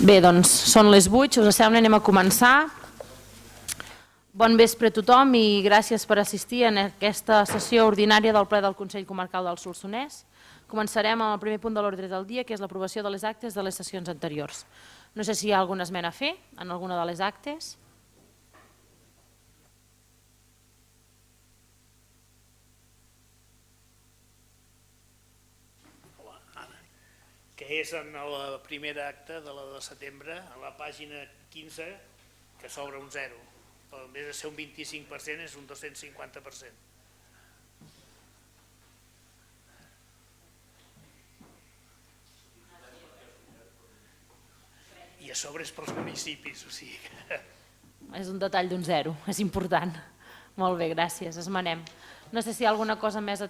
Bé, doncs són les 8, si us sembla anem a començar. Bon vespre a tothom i gràcies per assistir a aquesta sessió ordinària del ple del Consell Comarcal del Solsonès. Començarem amb el primer punt de l'ordre del dia, que és l'aprovació de les actes de les sessions anteriors. No sé si hi ha alguna esmena a fer en alguna de les actes. Que és en la primera acta de la de setembre, a la pàgina 15, que s'obre un 0. En vez de ser un 25%, és un 250%. I a sobre és pels municipis, o sigui que... És un detall d'un 0, és important. Molt bé, gràcies, esmenem. No sé si hi ha alguna cosa més...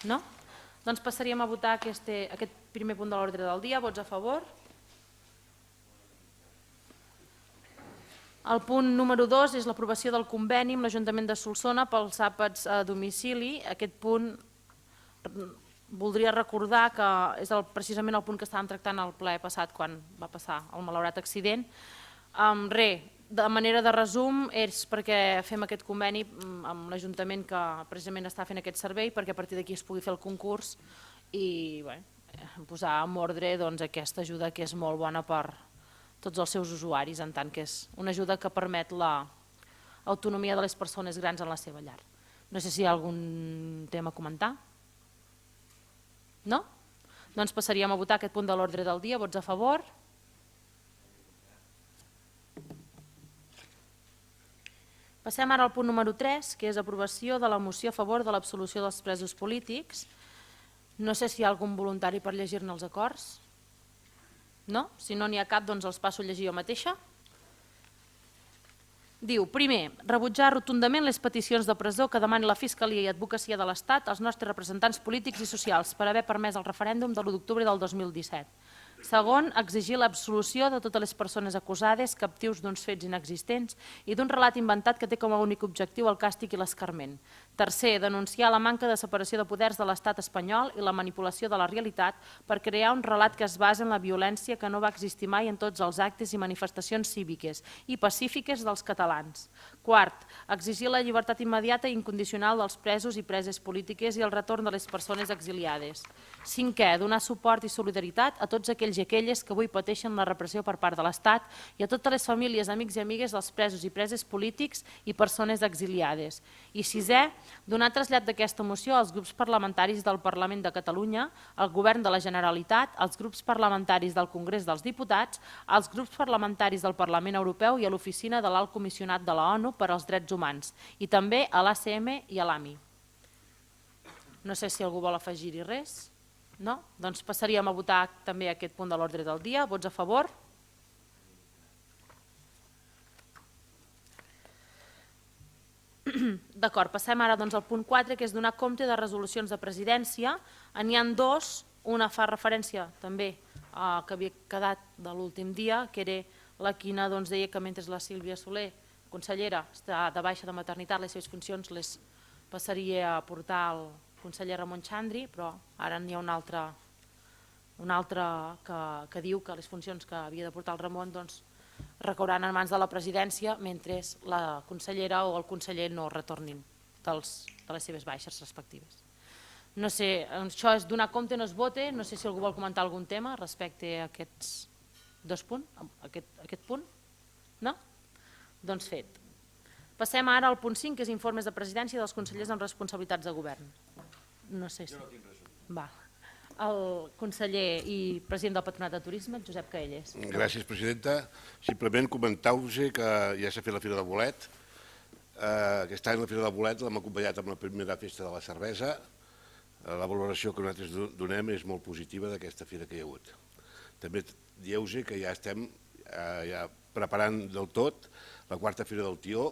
No? Doncs passaríem a votar aquest primer punt de l'ordre del dia. Vots a favor? El punt número 2 és l'aprovació del conveni amb l'Ajuntament de Solsona pels àpats a domicili. Aquest punt voldria recordar que és precisament el punt que estàvem tractant al ple passat quan va passar el malaurat accident. De manera de resum, és perquè fem aquest conveni amb l'Ajuntament que precisament està fent aquest servei perquè a partir d'aquí es pugui fer el concurs i posar en ordre aquesta ajuda que és molt bona per tots els seus usuaris, en tant que és una ajuda que permet l'autonomia de les persones grans en la seva llar. No sé si hi ha algun tema a comentar. No? Doncs passaríem a votar aquest punt de l'ordre del dia. Vots a favor? Passem ara al punt número 3, que és aprovació de la moció a favor de l'absolució dels presos polítics. No sé si hi ha algun voluntari per llegir-ne els acords. No? Si no n'hi ha cap, doncs els passo a llegir jo mateixa. Diu, primer, rebutjar rotundament les peticions de presó que demani la Fiscalia i Advocacia de l'Estat als nostres representants polítics i socials per haver permès el referèndum de l'1 d'octubre del 2017. Segon, exigir l'absolució de totes les persones acusades, captius d'uns fets inexistents i d'un relat inventat que té com a únic objectiu el càstig i l'escarment. Tercer, denunciar la manca de separació de poders de l'estat espanyol i la manipulació de la realitat per crear un relat que es basa en la violència que no va existir mai en tots els actes i manifestacions cíviques i pacífiques dels catalans. Quart, exigir la llibertat immediata i incondicional dels presos i preses polítiques i el retorn de les persones exiliades. Cinquè, donar suport i solidaritat a tots aquells i aquelles que avui pateixen la repressió per part de l'Estat i a totes les famílies, amics i amigues dels presos i preses polítics i persones exiliades. I sisè, donar trasllat d'aquesta moció als grups parlamentaris del Parlament de Catalunya, al Govern de la Generalitat, als grups parlamentaris del Congrés dels Diputats, als grups parlamentaris del Parlament Europeu i a l'Oficina de l'Alt Comissionat de la ONU per als Drets Humans i també a l'ACM i a l'AMI. No sé si algú vol afegir-hi res. No? Doncs passaríem a votar també aquest punt de l'ordre del dia. Vots a favor? D'acord, passem ara al punt 4, que és donar compte de resolucions de presidència. N'hi ha dues, una fa referència també que havia quedat de l'últim dia, que era la quina deia que mentre la Sílvia Soler, consellera, està de baixa de maternitat, les seves funcions les passaria a portar al conseller Ramon Xandri, però ara n'hi ha un altre que diu que les funcions que havia de portar el Ramon recauran en mans de la presidència mentre la consellera o el conseller no retornin de les seves baixes respectives. No sé, això és donar compte, no es vote, no sé si algú vol comentar algun tema respecte a aquests dos punts, aquest punt? No? Doncs fet. Passem ara al punt 5, que és informes de presidència dels consellers amb responsabilitats de govern. No sé si... Jo no tinc res. El conseller i president del Patronat de Turisme, Josep Caelles. Gràcies, presidenta. Simplement comentar-vos que ja s'ha fet la Fira de Bolet. Aquest any la Fira de Bolet l'hem acompanyat amb la primera festa de la cervesa. La valoració que nosaltres donem és molt positiva d'aquesta fira que hi ha hagut. També dieu-vos que ja estem preparant del tot la quarta Fira del Tió,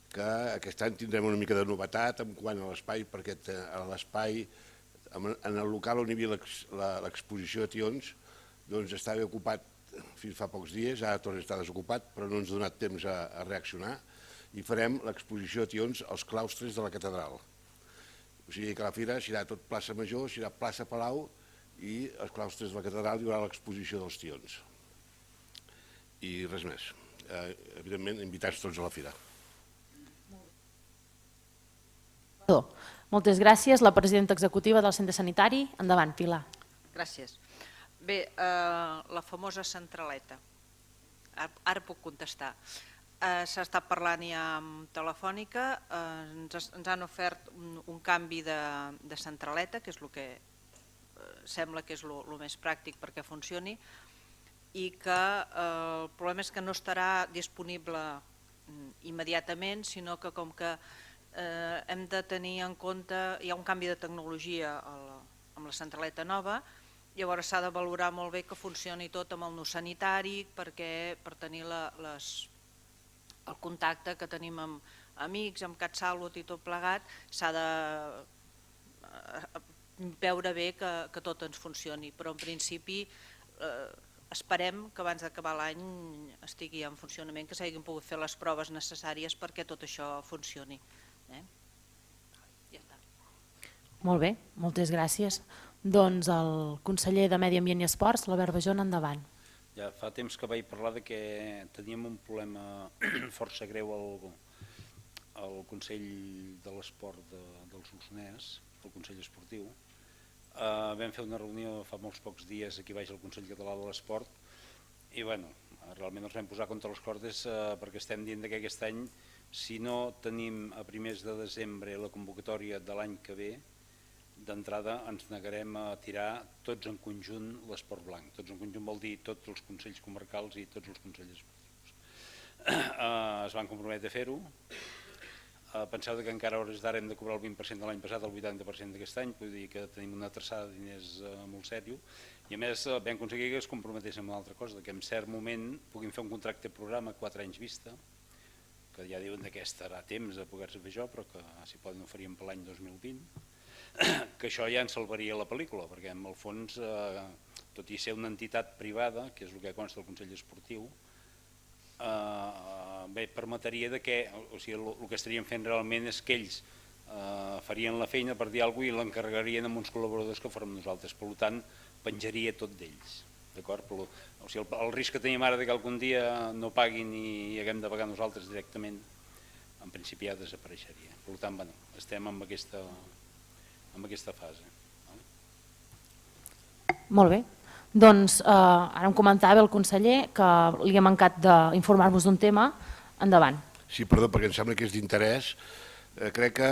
que aquest any tindrem una mica de novetat en quant a l'espai, perquè a l'espai, en el local on hi havia l'exposició de tions, doncs estava ocupat fins fa pocs dies, ara torna a estar desocupat, però no ens ha donat temps a reaccionar, i farem l'exposició de tions als claustres de la catedral. O sigui que la fira serà tot plaça Major, serà plaça Palau, i als claustres de la catedral hi haurà l'exposició dels tions. I res més. Evidentment, invitats tots a la fira. Moltes gràcies. La presidenta executiva del centre sanitari. Endavant, Pilar. Gràcies. Bé, la famosa centraleta. Ara puc contestar. S'ha estat parlant ja amb Telefònica, ens han ofert un canvi de centraleta, que és el que sembla que és el més pràctic perquè funcioni, i que el problema és que no estarà disponible immediatament, sinó que com que hem de tenir en compte, hi ha un canvi de tecnologia amb la centraleta nova, llavors s'ha de valorar molt bé que funcioni tot amb el nus sanitari per tenir el contacte que tenim amb amics, amb CatSalut i tot plegat, s'ha de veure bé que tot ens funcioni, però en principi esperem que abans d'acabar l'any estigui en funcionament, que s'hagin pogut fer les proves necessàries perquè tot això funcioni. Ja està. Molt bé, moltes gràcies. Doncs el conseller de Medi Ambient i Esports, l'Albert Bajón, endavant. Ja fa temps que vaig parlar que teníem un problema força greu al Consell de l'Esport del Solsonès, el Consell Esportiu. Vam fer una reunió fa molts pocs dies aquí baix al Consell Català de l'Esport i realment ens vam posar contra les cordes perquè estem dient que aquest any, si no tenim a primers de desembre la convocatòria de l'any que ve, d'entrada ens negarem a tirar tots en conjunt l'esport blanc. Tots en conjunt vol dir tots els consells comarcals i tots els consells esportius. Es van comprometre a fer-ho. Penseu que encara a hores d'ara hem de cobrar el 20% de l'any passat, el 80% d'aquest any, vull dir que tenim una traçada de diners molt sèrio. I a més vam aconseguir que es comprometéssim amb una altra cosa, que en cert moment puguin fer un contracte programa a 4 anys vista, que ja diuen que estarà temps de poder-se fer això, però que s'hi poden oferir per l'any 2020. Que això ja ens salvaria la pel·lícula, perquè en el fons, tot i ser una entitat privada, que és el que consta del Consell Esportiu, permetria que, o sigui, el que estaríem fent realment és que ells farien la feina per dir alguna cosa i l'encarregarien amb uns col·laboradors que fórem nosaltres, per tant penjaria tot d'ells. O sigui, el risc que tenim ara que algun dia no paguin i haguem de pagar nosaltres directament, en principi ja desapareixeria. Per tant, estem amb aquesta fase. Molt bé. Doncs ara em comentava el conseller que li ha mancat d'informar-vos d'un tema. Endavant. Sí, perdó, perquè em sembla que és d'interès. Crec que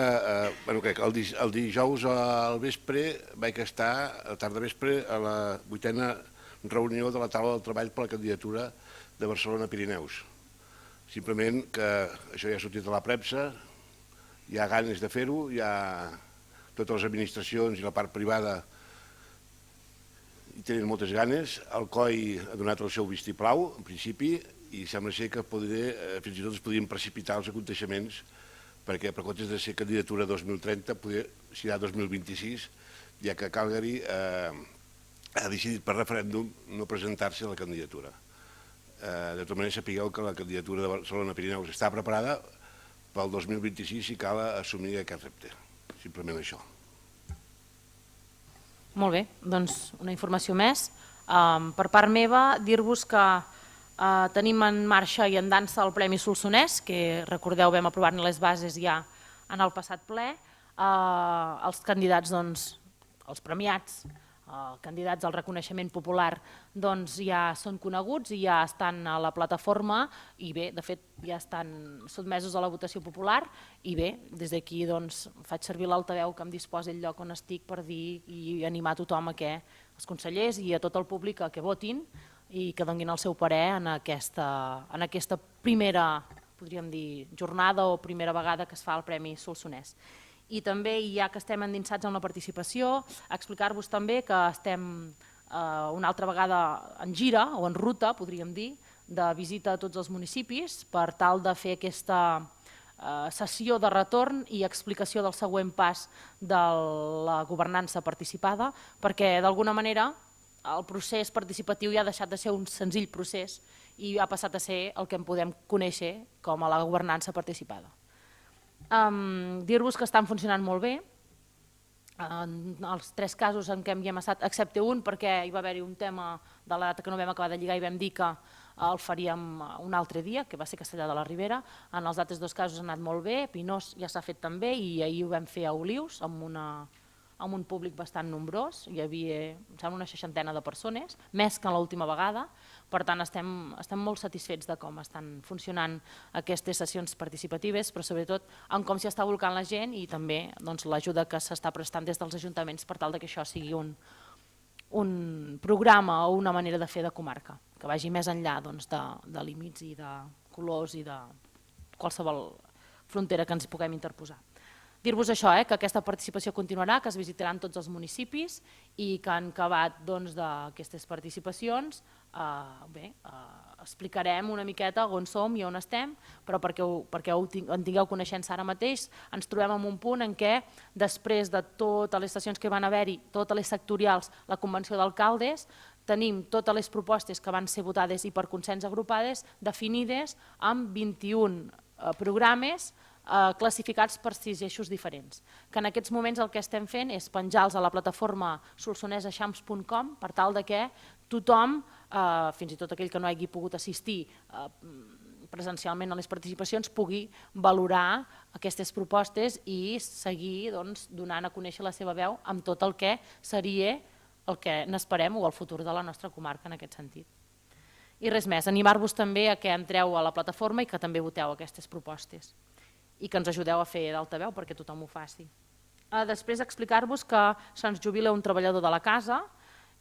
el dijous al vespre vaig estar, a tarda vespre, a la 8a reunió de la taula del treball per la candidatura de Barcelona-Pirineus. Simplement que això ja ha sortit a la premsa, hi ha ganes de fer-ho, hi ha totes les administracions i la part privada hi tenen moltes ganes. El COI ha donat el seu vistiplau, en principi, i sembla ser que fins i tot es podrien precipitar els aconteixements perquè per comptes de ser candidatura 2030 serà 2026, ja que Calgary ha decidit per referèndum no presentar-se a la candidatura. De tota manera, sapigueu que la candidatura de Barcelona-Pirineus està preparada pel 2026 si cal assumir aquest repte. Simplement això. Molt bé, doncs una informació més. Per part meva, dir-vos que tenim en marxa i en dansa el Premi Solsonès, que recordeu vam aprovar-ne les bases ja en el passat ple. Els candidats, els premiats, candidats al reconeixement popular ja són coneguts i ja estan a la plataforma i bé, de fet ja estan sotmesos a la votació popular i bé, des d'aquí faig servir l'altaveu que em disposa el lloc on estic per dir i animar tothom els consellers i a tot el públic que votin i que donin el seu parer en aquesta primera, podríem dir, jornada o primera vegada que es fa el Premi Solsonès. I també, ja que estem endinsats en la participació, explicar-vos també que estem una altra vegada en gira o en ruta, podríem dir, de visita a tots els municipis per tal de fer aquesta sessió de retorn i explicació del següent pas de la governança participada, perquè d'alguna manera el procés participatiu ja ha deixat de ser un senzill procés i ha passat a ser el que en podem conèixer com a la governança participada. Dir-vos que estan funcionant molt bé, en els 3 casos en què hi hem estat, excepte un perquè hi va haver-hi un tema de la data que no vam acabar de lligar i vam dir que el faríem un altre dia, que va ser Castellar de la Ribera. En els altres 2 casos ha anat molt bé, Pinós ja s'ha fet també i ahir ho vam fer a Olius amb un públic bastant nombrós, hi havia una 60ena de persones, més que l'última vegada, per tant estem molt satisfets de com estan funcionant aquestes sessions participatives, però sobretot en com s'hi està volcant la gent i també l'ajuda que s'està prestant des dels ajuntaments per tal que això sigui un programa o una manera de fer de comarca, que vagi més enllà de límits i de colors i de qualsevol frontera que ens puguem interposar. Dir-vos això, que aquesta participació continuarà, que es visitaran tots els municipis i que en acabat d'aquestes participacions explicarem una miqueta on som i on estem, però perquè en tingueu coneixença ara mateix, ens trobem en un punt en què després de totes les sessions que van haver-hi, totes les sectorials, la convenció d'alcaldes, tenim totes les propostes que van ser votades i per consens agrupades definides amb 21 programes classificats per 6 eixos diferents, que en aquests moments el que estem fent és penjar-los a la plataforma solsoneseixamps.com per tal que tothom, fins i tot aquell que no hagi pogut assistir presencialment a les participacions, pugui valorar aquestes propostes i seguir donant a conèixer la seva veu amb tot el que seria el que n'esperem o el futur de la nostra comarca en aquest sentit. I res més, animar-vos també a que entreu a la plataforma i que també voteu aquestes propostes i que ens ajudeu a fer d'altaveu perquè tothom ho faci. Després explicar-vos que se'ns jubila un treballador de la casa,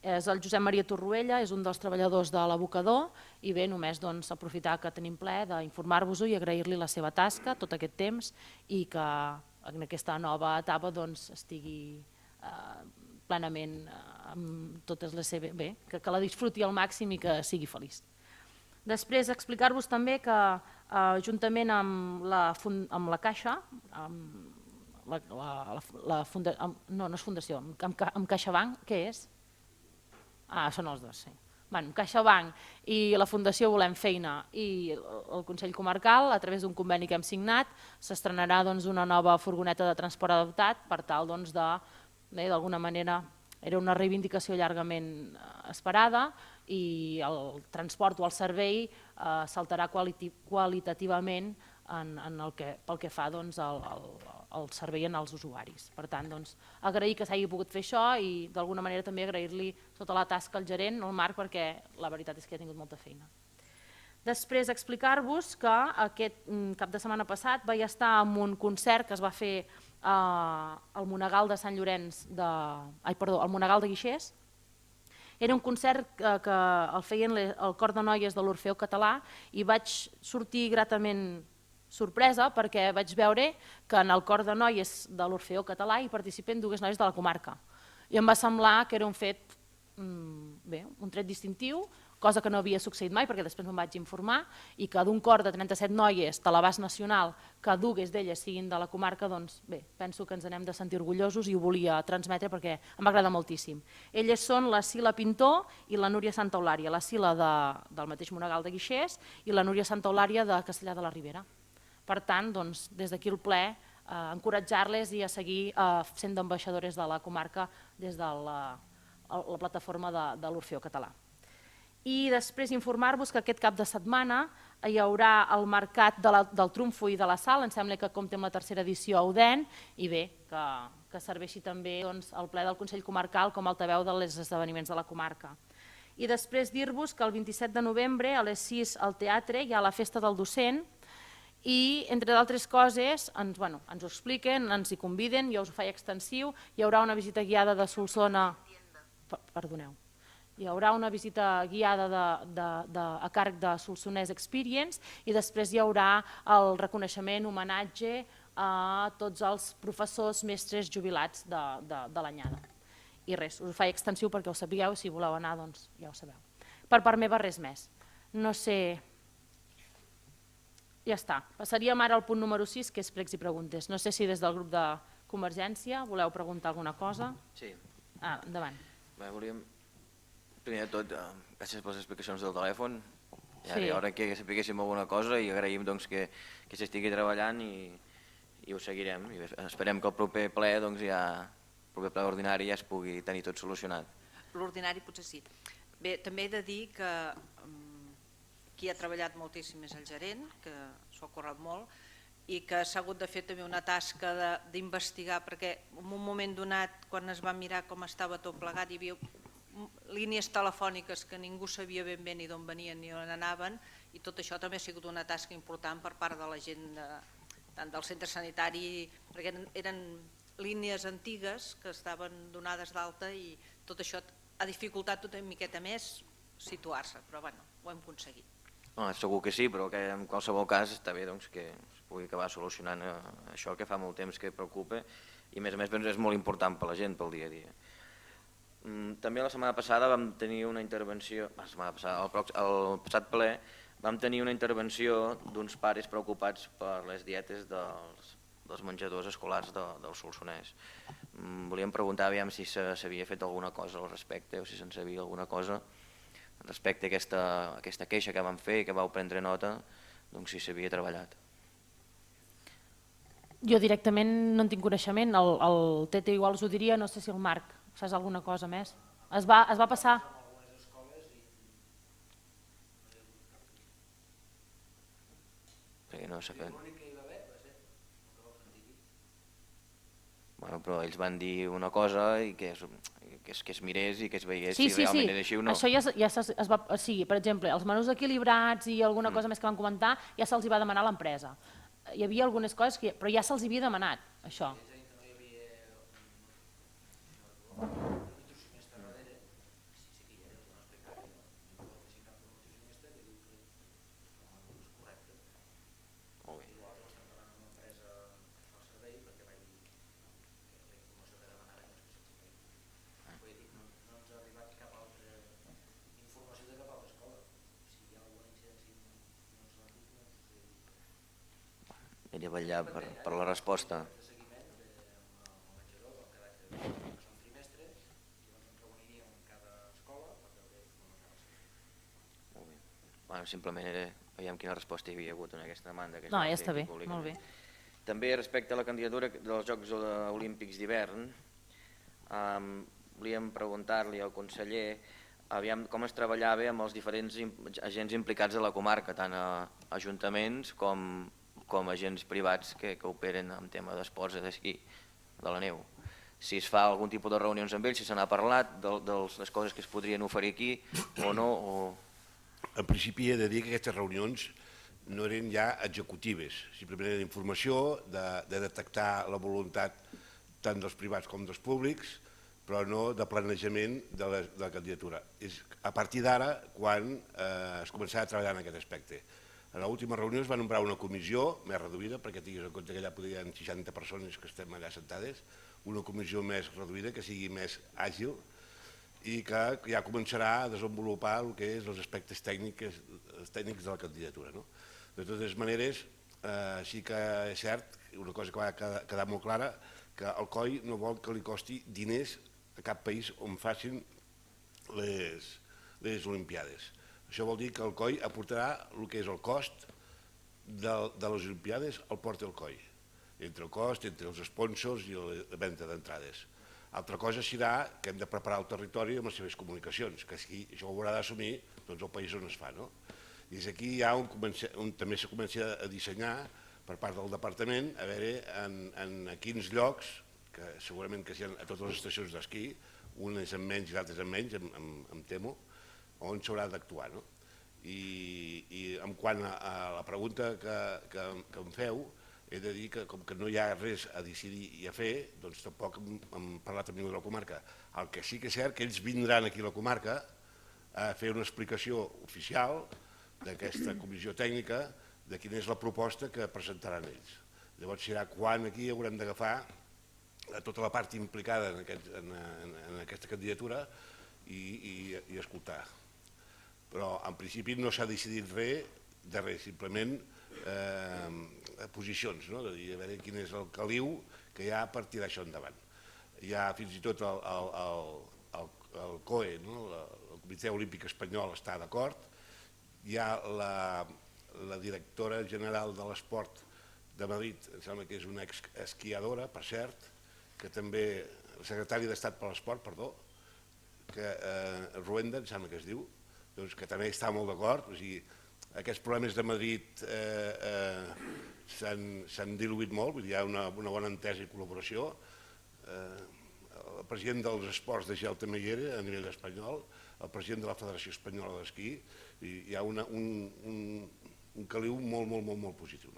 és el Josep Maria Torroella, és un dels treballadors de l'abocador i bé, només aprofitar que tenim ple d'informar-vos-ho i agrair-li la seva tasca tot aquest temps i que en aquesta nova etapa estigui plenament amb totes les seves... bé, que la disfruti al màxim i que sigui feliç. Després explicar-vos també que juntament amb la Caixa, no és fundació, amb CaixaBank, què és? Són els dos, sí. CaixaBank i la Fundació Volem Feina i el Consell Comarcal, a través d'un conveni que hem signat, s'estrenarà una nova furgoneta de transport adaptat per tal d'alguna manera, era una reivindicació llargament esperada i el transport o el servei saltarà qualitativament pel que fa al servei als usuaris. Per tant, agrair que s'hagi pogut fer això i d'alguna manera també agrair-li tota la tasca al gerent, al Marc, perquè la veritat és que ha tingut molta feina. Després explicar-vos que aquest cap de setmana passat vaig estar en un concert que es va fer al Monegal de Sant Llorenç, al Monegal de Guixers. Era un concert que el feien el cor de noies de l'Orfeó Català i vaig sortir gratament sorpresa perquè vaig veure que en el cor de noies de l'Orfeó Català hi participen 2 noies de la comarca. I em va semblar que era un fet, un tret distintiu, cosa que no havia succeït mai perquè després me'n vaig informar, i que d'un cor de 37 noies de l'abast nacional, que 2 d'elles siguin de la comarca, doncs bé, penso que ens n'hem de sentir orgullosos i ho volia transmetre perquè em va agradar moltíssim. Elles són la Sila Pintor i la Núria Santa Eulària, la Sila del mateix Monegal de Guixers i la Núria Santa Eulària de Castellar de la Ribera. Per tant, des d'aquí el ple, encoratjar-les i a seguir sent ambaixadores de la comarca des de la plataforma de l'Orfeó Català. I després informar-vos que aquest cap de setmana hi haurà el mercat del Trumfo i de la Sal, em sembla que compta amb la 3a edició a Odèn, i bé, que serveixi també el ple del Consell Comarcal com a altaveu dels esdeveniments de la comarca. I després dir-vos que el 27 de novembre a les 6 al teatre hi ha la festa del docent i, entre d'altres coses, ens ho expliquen, ens hi conviden, jo us ho faig extensiu, hi haurà una visita guiada de Solsona... Perdoneu. Hi haurà una visita guiada a càrrec de Solsonès Experience i després hi haurà el reconeixement, homenatge a tots els professors mestres jubilats de l'anyada. I res, us ho faig extensiu perquè ho sapigueu, si voleu anar doncs ja ho sabeu. Per part meva res més. No sé... Ja està. Passaríem ara al punt número 6, que és pregs i preguntes. No sé si des del grup de Convergència voleu preguntar alguna cosa. Sí. Endavant. Volíem, primer de tot, gràcies per les explicacions del telèfon. Ja era hora que sapiguéssim alguna cosa i agraïm que s'estigui treballant i ho seguirem. Esperem que el proper ple, el proper ple ordinari ja es pugui tenir tot solucionat. L'ordinari potser sí. Bé, també he de dir que qui ha treballat moltíssim és el gerent, que s'ho ha currat molt, i que s'ha hagut de fer també una tasca d'investigar, perquè en un moment donat, quan es va mirar com estava tot plegat, hi havia línies telefòniques que ningú sabia ben bé ni d'on venien ni on anaven, i tot això també ha sigut una tasca important per part de la gent tant del centre sanitari, perquè eren línies antigues que estaven donades d'alta i tot això ha dificultat una miqueta més situar-se, però bueno, ho hem aconseguit. Segur que sí, però que en qualsevol cas està bé que es pugui acabar solucionant això que fa molt temps que preocupa i a més és molt important per la gent pel dia a dia. També la setmana passada vam tenir una intervenció, el passat ple vam tenir una intervenció d'uns pares preocupats per les dietes dels menjadors escolars del Solsonès. Volíem preguntar si s'havia fet alguna cosa al respecte o si se'n sabia alguna cosa respecte a aquesta queixa que vam fer i que vau prendre nota, doncs si s'havia treballat. Jo directament no en tinc coneixement, el Tete igual us ho diria, no sé si el Marc, saps alguna cosa més? Es va passar... Perquè no s'ha fet. Però ells van dir una cosa i que es mirés i que es veiés si realment era així o no. Això ja es va... Sí, per exemple, els menús equilibrats i alguna cosa més que van comentar ja se'ls va demanar a l'empresa. Hi havia algunes coses, però ja se'ls havia demanat, això. Aniria a vetllar per la resposta. Simplement era veiem quina resposta hi havia hagut en aquesta demanda. No, ja està bé, molt bé. També respecte a la candidatura dels Jocs Olímpics d'hivern, volíem preguntar-li al conseller com es treballava amb els diferents agents implicats de la comarca, tant ajuntaments com agents privats que operen en tema d'esports d'esquí, de la neu. Si es fa algun tipus de reunions amb ells, si se n'ha parlat de les coses que es podrien oferir aquí o no. En principi he de dir que aquestes reunions no eren ja executives, simplement era informació de detectar la voluntat tant dels privats com dels públics, però no de planejament de la candidatura. És a partir d'ara quan es començarà a treballar en aquest aspecte. En l'última reunió es va nombrar una comissió més reduïda, perquè tinguis en compte que allà podrien 60 persones que estem allà sentades, una comissió més reduïda, que sigui més àgil i que ja començarà a desenvolupar el que és els aspectes tècnics de la candidatura. De totes maneres, sí que és cert, una cosa que va quedar molt clara, que el COI no vol que li costi diners a cap país on facin les Olimpiades. Això vol dir que el COI aportarà el que és el cost de les Olimpiades al porta del COI, entre el cost, entre els sponsors i la venda d'entrades. Altra cosa serà que hem de preparar el territori amb les seves comunicacions, que això ho haurà d'assumir el país on es fa. I és aquí on també se comença a dissenyar per part del departament, a veure en quins llocs, que segurament que siguin a totes les estacions d'esquí, unes amb menys i altres amb menys, em temo, on s'haurà d'actuar. I en quant a la pregunta que em feu, he de dir que com que no hi ha res a decidir i a fer, doncs tampoc hem parlat amb ningú de la comarca. El que sí que és cert que ells vindran aquí a la comarca a fer una explicació oficial d'aquesta comissió tècnica de quina és la proposta que presentaran ells. Llavors serà quan aquí haurem d'agafar tota la part implicada en aquesta candidatura i escoltar. Però en principi no s'ha decidit res de res, simplement posicions, de dir a veure quin és el caliu que hi ha per tirar això endavant. Hi ha fins i tot el COE, el Comitè Olímpic Espanyol està d'acord, hi ha la directora general de l'esport de Madrid, em sembla que és una esquiadora, per cert, que també, el secretari d'Estat per l'Esport, perdó, que Ruenda, em sembla que es diu, que també està molt d'acord, o sigui, Aquests problemes de Madrid s'han diluït molt, vull dir, hi ha una bona entesa i col·laboració. El president dels esports de gel també hi era a nivell espanyol, el president de la Federació Espanyola d'Esquí, hi ha un caliu molt positiu.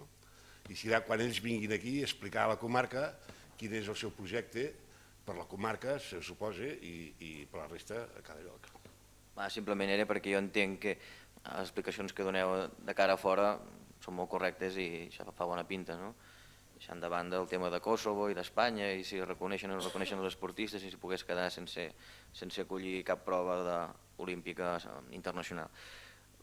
I serà quan ells vinguin aquí a explicar a la comarca quin és el seu projecte per la comarca, se suposa, i per la resta a cada lloc. Simplement era perquè jo entenc que les explicacions que doneu de cara a fora són molt correctes i això fa bona pinta, no? Deixant de banda el tema de Kosovo i d'Espanya i si reconeixen o no reconeixen els esportistes i si pogués quedar sense acollir cap prova olímpica internacional.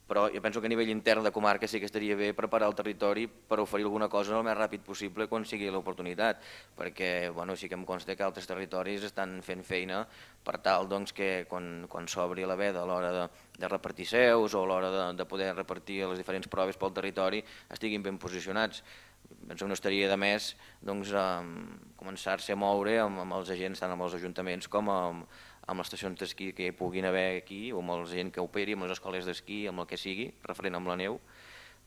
Però jo penso que a nivell intern de comarca sí que estaria bé preparar el territori per oferir alguna cosa el més ràpid possible quan sigui l'oportunitat, perquè sí que em consta que altres territoris estan fent feina per tal que quan s'obri la veda a l'hora de repartir seus o a l'hora de poder repartir les diferents proves pel territori estiguin ben posicionats. Penso que no estaria de més començar-se a moure amb els agents, tant amb els ajuntaments com amb les estacions d'esquí que hi puguin haver aquí, o amb la gent que operi, amb les escoles d'esquí, amb el que sigui, referent amb la neu,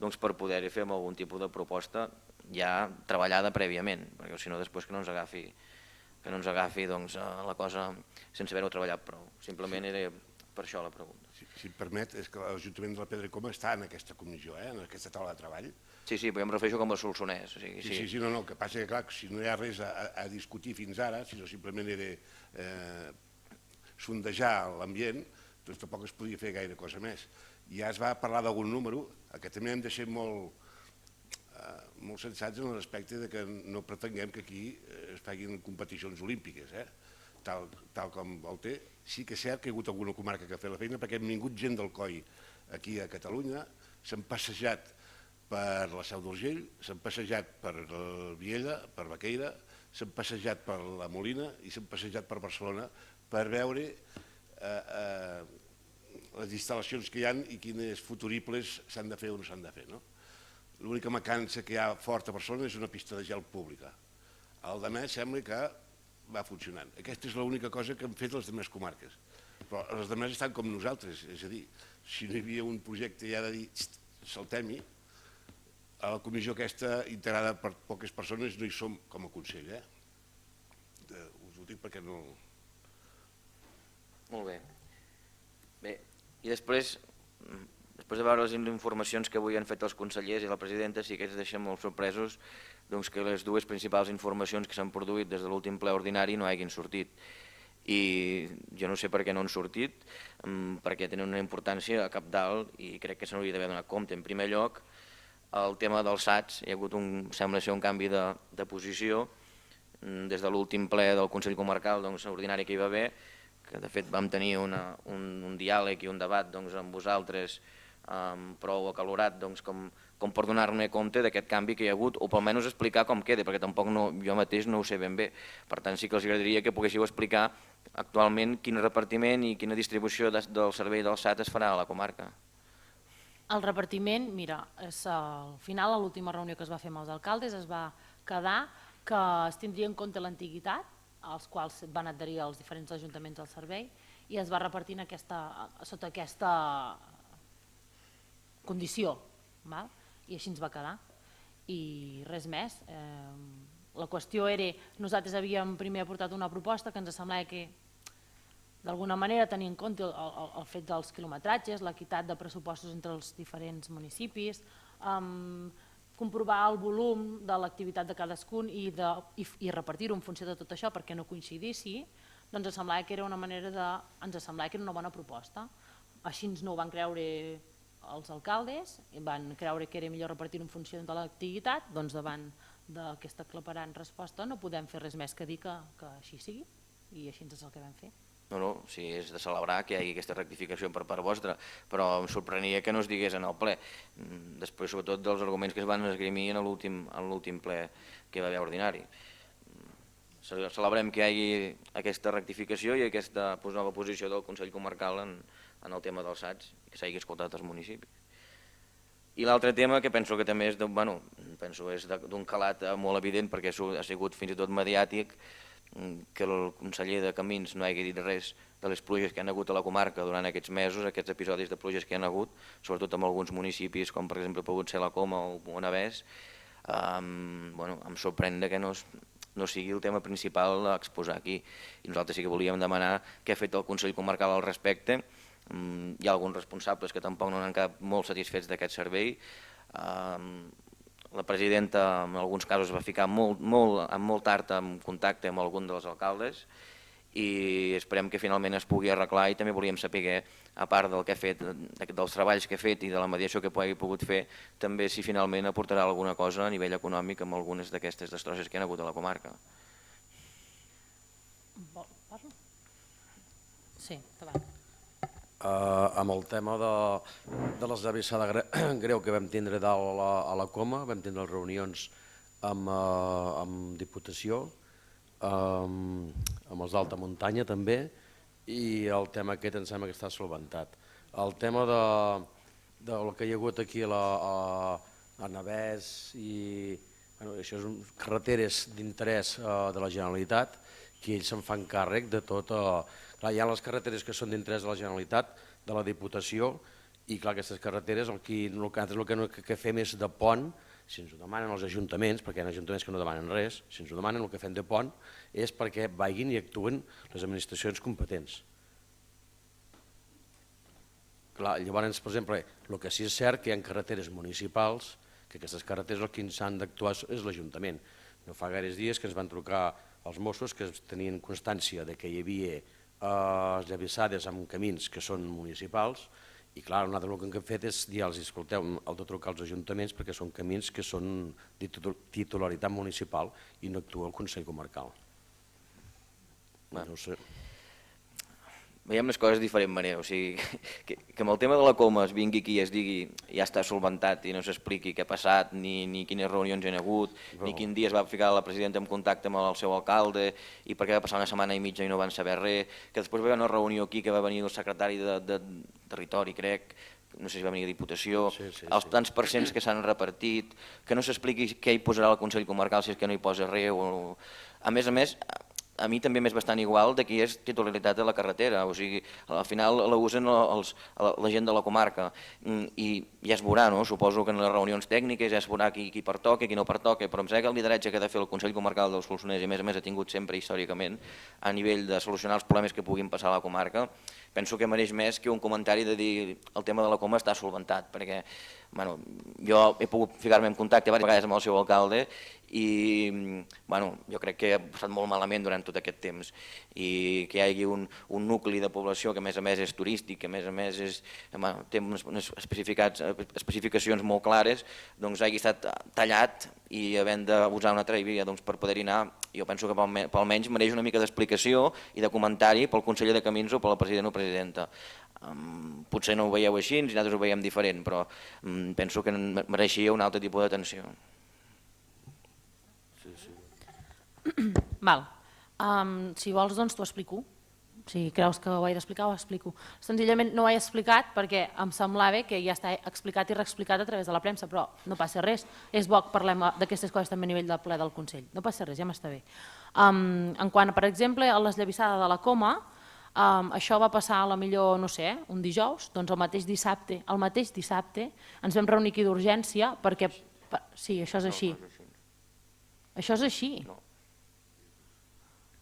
per poder fer algun tipus de proposta ja treballada prèviament, perquè si no després que no ens agafi la cosa sense haver-ho treballat prou. Simplement era per això la pregunta. Si em permet, és que l'Ajuntament de la Pedra i Coma està en aquesta comissió, en aquesta taula de treball. Sí, però em refereixo com a Solsonès. Sí, el que passa que clar, si no hi ha res a discutir fins ara, sinó simplement era sondejar l'ambient, doncs tampoc es podia fer gaire cosa més. Ja es va parlar d'algun número, que també hem de ser molt sensats en l'aspecte que no pretenguem que aquí es facin competicions olímpiques, tal com el té. Sí que és cert que hi ha hagut alguna comarca que ha fet la feina perquè hem vingut gent del COI aquí a Catalunya, s'han passejat per la Seu d'Urgell, s'han passejat per Viella, per Baqueira, s'han passejat per la Molina i s'han passejat per Barcelona per veure les instal·lacions que hi ha i quines futuribles s'han de fer o no s'han de fer. L'única mancança que hi ha forta a Barcelona és una pista de gel pública. El de més sembla que va funcionant. Aquesta és l'única cosa que han fet les altres comarques. Però les altres estan com nosaltres, és a dir, si no hi havia un projecte ja de dir saltem-hi, a la comissió aquesta integrada per poques persones no hi som com a Consell. Us ho dic perquè no... Molt bé. I després de veure les informacions que avui han fet els consellers i la presidenta, sí que ens deixen molt sorpresos que les dues principals informacions que s'han produït des de l'últim ple ordinari no hagin sortit. I jo no sé per què no han sortit, perquè tenen una importància cabdal i crec que se n'hauria d'haver donat compte. En primer lloc, el tema dels SATs, hi ha hagut sembla ser un canvi de posició des de l'últim ple del Consell Comarcal ordinari que hi va haver, que de fet vam tenir un diàleg i un debat amb vosaltres prou acalorat com per donar-ne compte d'aquest canvi que hi ha hagut, o almenys explicar com queda, perquè tampoc jo mateix no ho sé ben bé. Per tant, sí que els agradaria que poguéssiu explicar actualment quin repartiment i quina distribució del servei del SAT es farà a la comarca. El repartiment, mira, al final, a l'última reunió que es va fer amb els alcaldes, es va quedar que es tindria en compte l'antiguitat, als quals van adherir els diferents ajuntaments al servei, i es va repartir sota aquesta condició, i així ens va quedar. I res més. La qüestió era, nosaltres havíem primer aportat una proposta que ens semblava que d'alguna manera tenia en compte el fet dels quilometratges, l'equitat de pressupostos entre els diferents municipis, comprovar el volum de l'activitat de cadascun i repartir-ho en funció de tot això perquè no coincidissi, doncs ens semblava que era una bona proposta. Així no ho van creure els alcaldes, van creure que era millor repartir en funció de l'activitat, doncs davant d'aquesta aclaparant resposta no podem fer res més que dir que així sigui, i així és el que vam fer. No, sí, és de celebrar que hi hagi aquesta rectificació per part vostra, però em sorprenia que no es digués en el ple, després sobretot dels arguments que es van esgrimir en l'últim ple que va haver ordinari. Celebrem que hi hagi aquesta rectificació i aquesta nova posició del Consell Comarcal en el tema dels SATs, que s'hagi escoltat als municipis. I l'altre tema que penso que també és d'un calat molt evident perquè ha sigut fins i tot mediàtic, que el conseller de Camins no hagi dit res de les pluges que hi ha hagut a la comarca durant aquests mesos, aquests episodis de pluges que hi ha hagut, sobretot en alguns municipis com per exemple pogut ser la Coma o Navès. Em sorprèn que no sigui el tema principal a exposar aquí. I nosaltres sí que volíem demanar què ha fet el Consell Comarcal al respecte. Hi ha alguns responsables que tampoc no n'han quedat molt satisfets d'aquest servei. La presidenta en alguns casos va ficar molt tard en contacte amb algun dels alcaldes i esperem que finalment es pugui arreglar, i també volíem saber, a part del que ha fet, dels treballs que ha fet i de la mediació que hagi pogut fer, també si finalment aportarà alguna cosa a nivell econòmic amb algunes d'aquestes destrosses que hi ha hagut a la comarca. Parlo? Sí, endavant. Amb el tema de l'esllavissada greu que vam tindre dalt a la Coma, vam tindre reunions amb Diputació, amb els d'alta muntanya també, i el tema aquest em sembla que està solventat. El tema del que hi ha hagut aquí a Navès i això són carreteres d'interès de la Generalitat, que ells se'n fan càrrec de tot. Clar, hi ha les carreteres que són d'interès de la Generalitat, de la Diputació, i clar, aquestes carreteres el que fem és de pont. Si ens ho demanen els ajuntaments, perquè hi ha ajuntaments que no demanen res, si ens ho demanen el que fem de pont és perquè vagin i actuen les administracions competents. Clar, llavors, per exemple, el que sí és cert que hi ha carreteres municipals, que aquestes carreteres el que ens han d'actuar és l'Ajuntament. No fa gaires dies que ens van trucar els Mossos que tenien constància que hi havia esllavissades en camins que són municipals, i clar, nosaltres el que hem fet és dir-los, escolteu, heu de trucar als ajuntaments perquè són camins que són de titularitat municipal i no actua el Consell Comarcal. No ho sé. Veiem les coses de diferent manera, o sigui, que amb el tema de la Coma es vingui aquí i es digui ja està solventat i no s'expliqui què ha passat, ni quines reunions hi ha hagut, ni quin dia es va ficar la presidenta en contacte amb el seu alcalde i perquè va passar una setmana i mitja i no van saber res, que després va haver una reunió aquí que va venir el secretari de Territori, crec, no sé si va venir a Diputació, els tants percents que s'han repartit, que no s'expliqui què hi posarà el Consell Comarcal si és que no hi posa res. A més, a mi també m'és bastant igual de qui és titularitat de la carretera, o sigui, al final la usen la gent de la comarca i ja es veurà, no? Suposo que en les reunions tècniques ja es veurà qui pertoca i qui no pertoca, però em sembla que el lideratge que ha de fer el Consell Comarcal del Solsonès, i a més ha tingut sempre històricament a nivell de solucionar els problemes que puguin passar a la comarca, penso que mereix més que un comentari de dir el tema de la Coma està solventat, perquè jo he pogut ficar-me en contacte diverses vegades amb el seu alcalde i jo crec que ha passat molt malament durant tot aquest temps, i que hi hagi un nucli de població que a més és turístic, que a més té unes especificacions molt clares, doncs hagi estat tallat i havent d'usar una altra via per poder-hi anar. Jo penso que almenys mereix una mica d'explicació i de comentari pel conseller de Camins o pel president o presidenta. Potser no ho veieu així, nosaltres ho veiem diferent, però penso que mereixia un altre tipus d'atenció. Val. Si vols, doncs t'ho explico. Si creus que ho he d'explicar, ho explico. Senzillament no ho he explicat perquè em semblava que ja està explicat i reexplicat a través de la premsa, però no passa res. És bo que parlem d'aquestes coses també a nivell del ple del Consell. No passa res, ja m'està bé. En quant, per exemple, a l'esllavissada de la Coma, això va passar a la millor, no sé, un dijous, doncs el mateix dissabte ens vam reunir aquí d'urgència perquè... Sí, això és així. Això és així.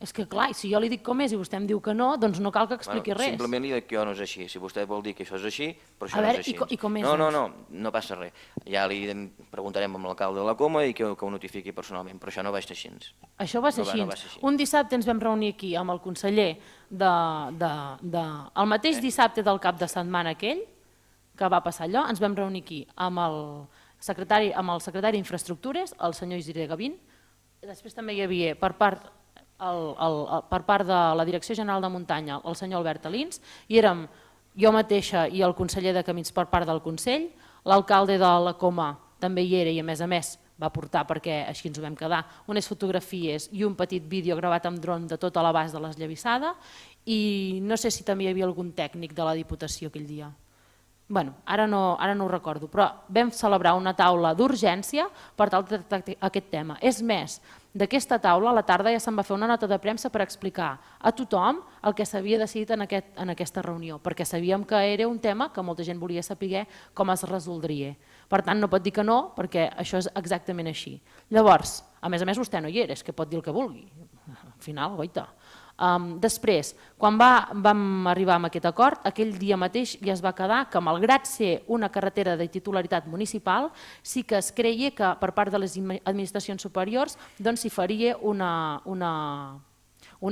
És que clar, si jo li dic com és i vostè em diu que no, doncs no cal que expliqui res. Simplement li dic que no és així. Si vostè vol dir que això és així, però això no és així. I com és? No passa res. Ja li preguntarem amb l'alcalde de la Coma i que ho notifiqui personalment, però això no va ser així. Això va ser així. Un dissabte ens vam reunir aquí amb el conseller el mateix dissabte del cap de setmana aquell, que va passar allò, ens vam reunir aquí amb el secretari d'Infraestructures, el senyor Isidre Gavín, i després també hi havia per part de la Direcció General de Muntanya el senyor Albert Alins, i érem jo mateixa i el conseller de Camins per part del Consell, l'alcalde de la Coma també hi era i a més va portar, perquè així ens ho vam quedar, unes fotografies i un petit vídeo gravat amb dron de tot l'abast de l'esllavissada, i no sé si també hi havia algun tècnic de la Diputació aquell dia. bueno, ara no ho recordo, però vam celebrar una taula d'urgència per tal de tractar aquest tema. És més, d'aquesta taula a la tarda ja se'n va fer una nota de premsa per explicar a tothom el que s'havia decidit en aquesta reunió, perquè sabíem que era un tema que molta gent volia saber com es resoldria. Per tant, no pot dir que no, perquè això és exactament així. Llavors, a més, vostè no hi era, és que pot dir el que vulgui. Al final, goita. Després, quan vam arribar a aquest acord, aquell dia mateix ja es va quedar que, malgrat ser una carretera de titularitat municipal, sí que es creia que per part de les administracions superiors s'hi faria una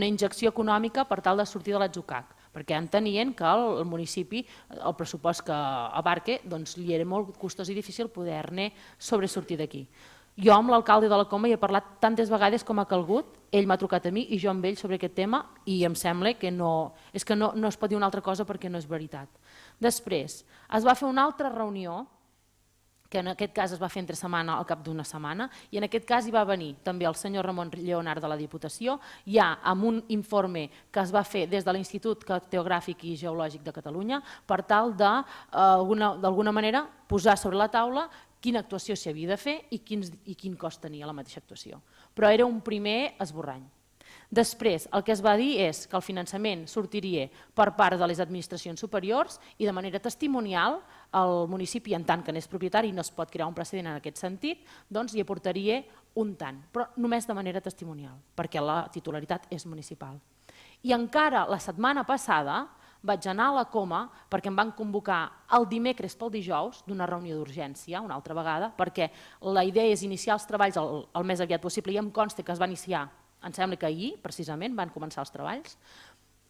injecció econòmica per tal de sortir de l'atzucac, perquè entenien que el municipi, el pressupost que abarca, li era molt costós i difícil poder-ne sobresortir d'aquí. Jo amb l'alcalde de la Coma hi he parlat tantes vegades com ha calgut, ell m'ha trucat a mi i jo amb ell sobre aquest tema i em sembla que no es pot dir una altra cosa perquè no és veritat. Després, es va fer una altra reunió, que en aquest cas es va fer entre setmana, al cap d'una setmana, i en aquest cas hi va venir també el senyor Ramon Lleonard de la Diputació, ja amb un informe que es va fer des de l'Institut Cartogràfic i Geològic de Catalunya per tal d'alguna manera posar sobre la taula quina actuació s'hi havia de fer i quin cost tenia la mateixa actuació. Però era un primer esborrany. Després, el que es va dir és que el finançament sortiria per part de les administracions superiors i de manera testimonial el municipi, en tant que n'és propietari i no es pot crear un precedent en aquest sentit, doncs hi aportaria un tant, però només de manera testimonial, perquè la titularitat és municipal. I encara la setmana passada vaig anar a la Coma perquè em van convocar el dimecres pel dijous d'una reunió d'urgència, una altra vegada, perquè la idea és iniciar els treballs el més aviat possible i em consta que es va iniciar, em sembla que ahir, precisament, van començar els treballs,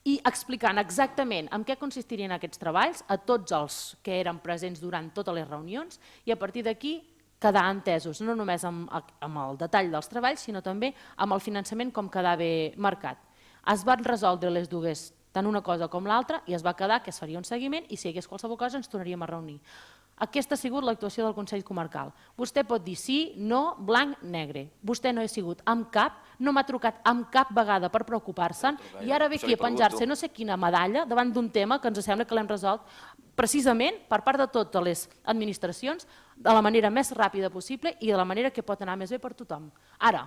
i explicant exactament en què consistirien aquests treballs a tots els que eren presents durant totes les reunions i a partir d'aquí quedar entesos, no només amb el detall dels treballs, sinó també amb el finançament com quedava marcat. Es van resoldre les dues, tant una cosa com l'altra, i es va quedar que es faria un seguiment i si hi hagués qualsevol cosa ens tornaríem a reunir. Aquesta ha sigut l'actuació del Consell Comarcal. Vostè pot dir sí, no, blanc, negre. Vostè no hi ha sigut amb cap, no m'ha trucat amb cap vegada per preocupar-se'n i ara ve aquí a penjar-se no sé quina medalla davant d'un tema que ens sembla que l'hem resolt precisament per part de totes les administracions de la manera més ràpida possible i de la manera que pot anar més bé per tothom. Ara,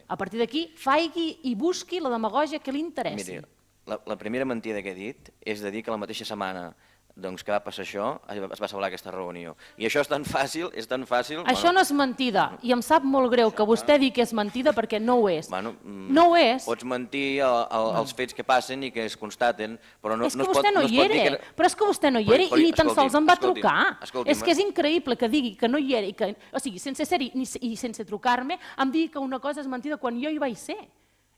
a partir d'aquí, faigui i busqui la demagògia que li interessi. Miri, la primera mentida que he dit és de dir que la mateixa setmana que va passar això, es va celebrar aquesta reunió. I això és tan fàcil, Això no és mentida, i em sap molt greu que vostè digui que és mentida perquè no ho és. No ho és. Pots mentir als fets que passen i que es constaten, però no es pot dir... És que vostè no hi era, però és que vostè no hi era i ni tan sols em va trucar. És que és increïble que digui que no hi era, o sigui, sense ser-hi i sense trucar-me, em digui que una cosa és mentida quan jo hi vaig ser.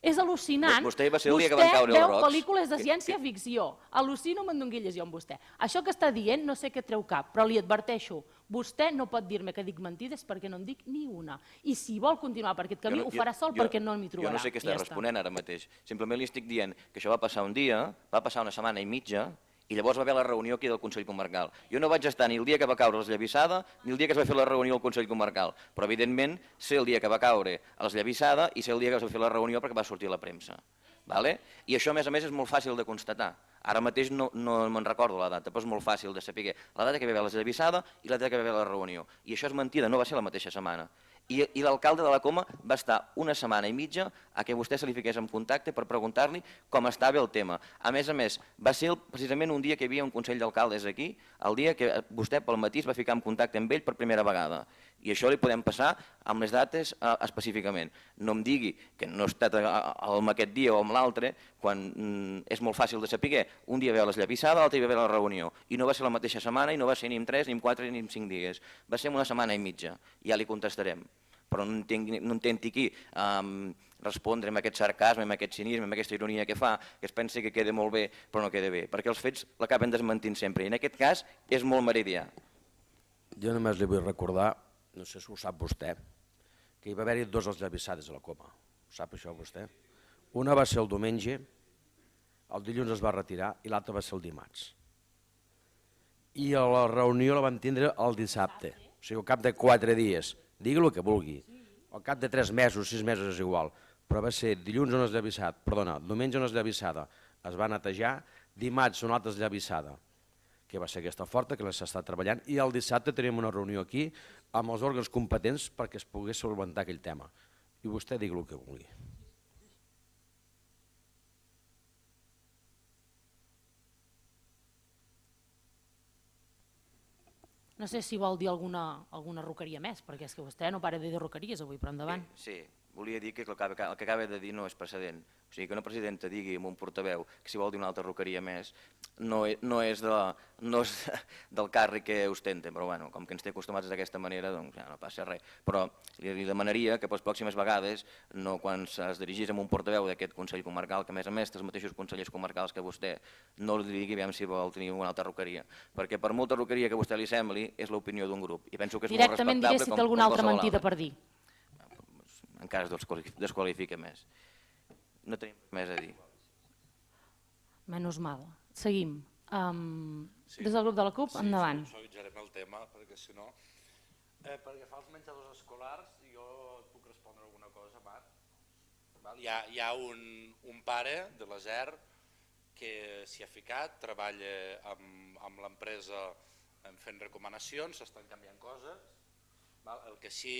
És al·lucinant. Vostè va ser el dia que van caure els rocs. Vostè veu pel·lícules de ciència-ficció. Al·lucino amb en Donguilles jo amb vostè. Això que està dient no sé què treu cap, però li adverteixo, vostè no pot dir-me que dic mentides perquè no en dic ni una. I si vol continuar per aquest camí ho farà sol perquè no m'hi trobarà. Jo no sé què està responent ara mateix. Simplement li estic dient que això va passar un dia, va passar una setmana i mitja, i llavors va haver la reunió aquí del Consell Comarcal. Jo no vaig estar ni el dia que va caure l'esllavissada ni el dia que es va fer la reunió al Consell Comarcal, però evidentment sé el dia que va caure a l'esllavissada i sé el dia que es va fer la reunió perquè va sortir a la premsa. I això, a més, és molt fàcil de constatar. Ara mateix no me'n recordo la data, però és molt fàcil de saber la data que va haver l'esllavissada i la data que va haver la reunió. I això és mentida, no va ser la mateixa setmana. I l'alcalde de la Coma va estar una setmana i mitja a que vostè se li fiqués en contacte per preguntar-li com estava el tema. A més, va ser precisament un dia que hi havia un Consell d'Alcaldes aquí, el dia que vostè pel matí es va ficar en contacte amb ell per primera vegada. I això li podem passar amb les dates específicament. No em digui que no ha estat amb aquest dia o amb l'altre, quan és molt fàcil de saber. Un dia ve l'esllavissada, l'altre dia ve la reunió. I no va ser la mateixa setmana, i no va ser ni en 3, ni en 4, ni en 5 dies. Va ser una setmana i mitja. Ja li contestarem. Però no intenti aquí respondre amb aquest sarcasme, amb aquest cinisme, amb aquesta ironia que fa, que es pensa que queda molt bé, però no queda bé, perquè els fets l'acaben desmentint sempre. I en aquest cas és molt meridià. Jo només li vull recordar, no sé si ho sap vostè, que hi va haver-hi 2 esllavissades a la Coma. Ho sap això vostè? Una va ser el diumenge, el dilluns es va retirar i l'altra va ser el dimarts. I la reunió la van tindre el dissabte, o sigui, al cap de 4 dies. Digui el que vulgui, al cap de 3 mesos, 6 mesos és igual, però va ser dilluns una esllavissada, diumenge una esllavissada, es va netejar, dimarts una altra esllavissada, que va ser aquesta forta, que s'està treballant, i el dissabte tenim una reunió aquí amb els òrgans competents perquè es pogués solventar aquell tema. I vostè digui el que vulgui. No sé si vol dir alguna roqueria més, perquè és que vostè no para de dir roqueries avui, però endavant. Sí, volia dir que el que acaba de dir no és precedent. O sigui, que una presidenta digui amb un portaveu que si vol dir una altra roqueria més no és del càrrec que ostenten, però bueno, com que ens té acostumats d'aquesta manera, doncs ja no passa res. Però li demanaria que per les pròximes vegades, no quan es dirigís a un portaveu d'aquest Consell Comarcal, que a més els mateixos consellers comarcals que vostè, no li digui aviam si vol tenir una altra roqueria, perquè per molta roqueria que a vostè li sembli, és l'opinió d'un grup. I penso que és molt Directament respectable diré si té alguna altra mentida per dir. encara es desqualifica més. No tenim més a dir. Menys mal. Seguim. Des del grup de la CUP, endavant. Sí, suavitzarem el tema, perquè si no... Perquè fa els menjadors escolars, jo et puc respondre alguna cosa, Marc. Hi ha un pare de l'ESER que s'hi ha ficat, treballa amb l'empresa fent recomanacions, s'estan canviant coses. El que sí,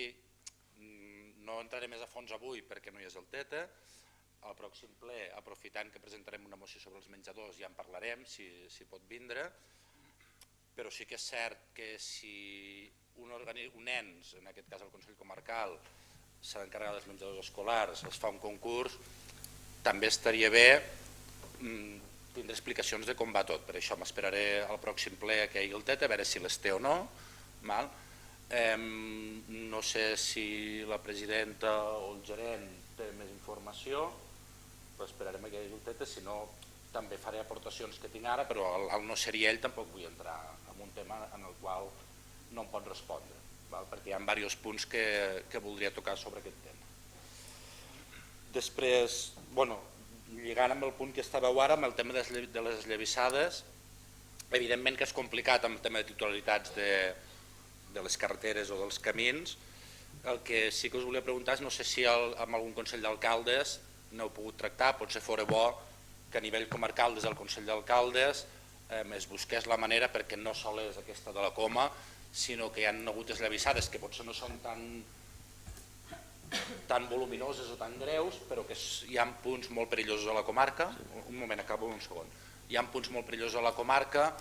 no entraré més a fons avui perquè no hi és el TETA, al pròxim ple, aprofitant que presentarem una moció sobre els menjadors, ja en parlarem, si pot vindre, però sí que és cert que si un ens, en aquest cas el Consell Comarcal, s'ha d'encarregar dels menjadors escolars, es fa un concurs, també estaria bé tindre explicacions de com va tot. Per això m'esperaré al pròxim ple que hi hagi el TETA, a veure si les té o no. No sé si la presidenta o el gerent té més informació, però esperarem que hi hagi el TETA, si no també faré aportacions que tinc ara, però al no ser ell tampoc vull entrar en un tema en el qual no em pot respondre, perquè hi ha diversos punts que voldria tocar sobre aquest tema. Després, lligant amb el punt que estàveu ara, amb el tema de les esllavissades, evidentment que és complicat amb el tema de titularitats de les carreteres o dels camins. El que sí que us volia preguntar és, no sé si amb algun Consell d'Alcaldes n'heu pogut tractar, potser fora bo que a nivell comarcal des del Consell d'Alcaldes es busqués la manera perquè no sols aquesta de la coma, sinó que hi ha hagut esllavissades que potser no són tan voluminoses o tan greus, però que hi ha punts molt perillosos a la comarca. Un moment, acabo un segon. Hi ha punts molt perillosos a la comarca.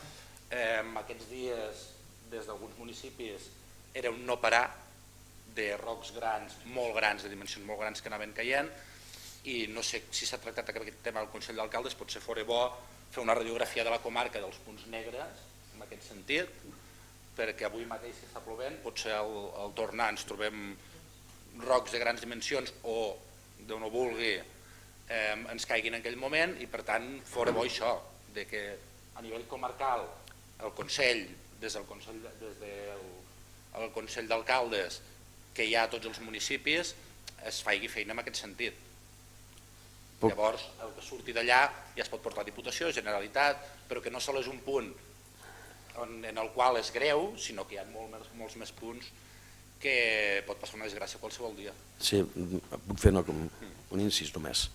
Aquests dies, des d'alguns municipis, era un no parar de rocs grans, molt grans, de dimensions molt grans que anaven caient, i no sé si s'ha tractat aquest tema al Consell d'Alcaldes, potser fora bo fer una radiografia de la comarca dels punts negres, en aquest sentit, perquè avui mateix que està plovent, potser al tornar ens trobem rocs de grans dimensions o, Déu no vulgui, ens caiguin en aquell moment, i per tant fora bo això, que a nivell comarcal el Consell, des del Consell d'Alcaldes, que hi ha a tots els municipis, es faci feina en aquest sentit. Llavors, el que surti d'allà ja es pot portar a Diputació, Generalitat, però que no sols és un punt en el qual és greu, sinó que hi ha molts més punts que pot passar una desgràcia qualsevol dia. Sí, puc fer un incís només.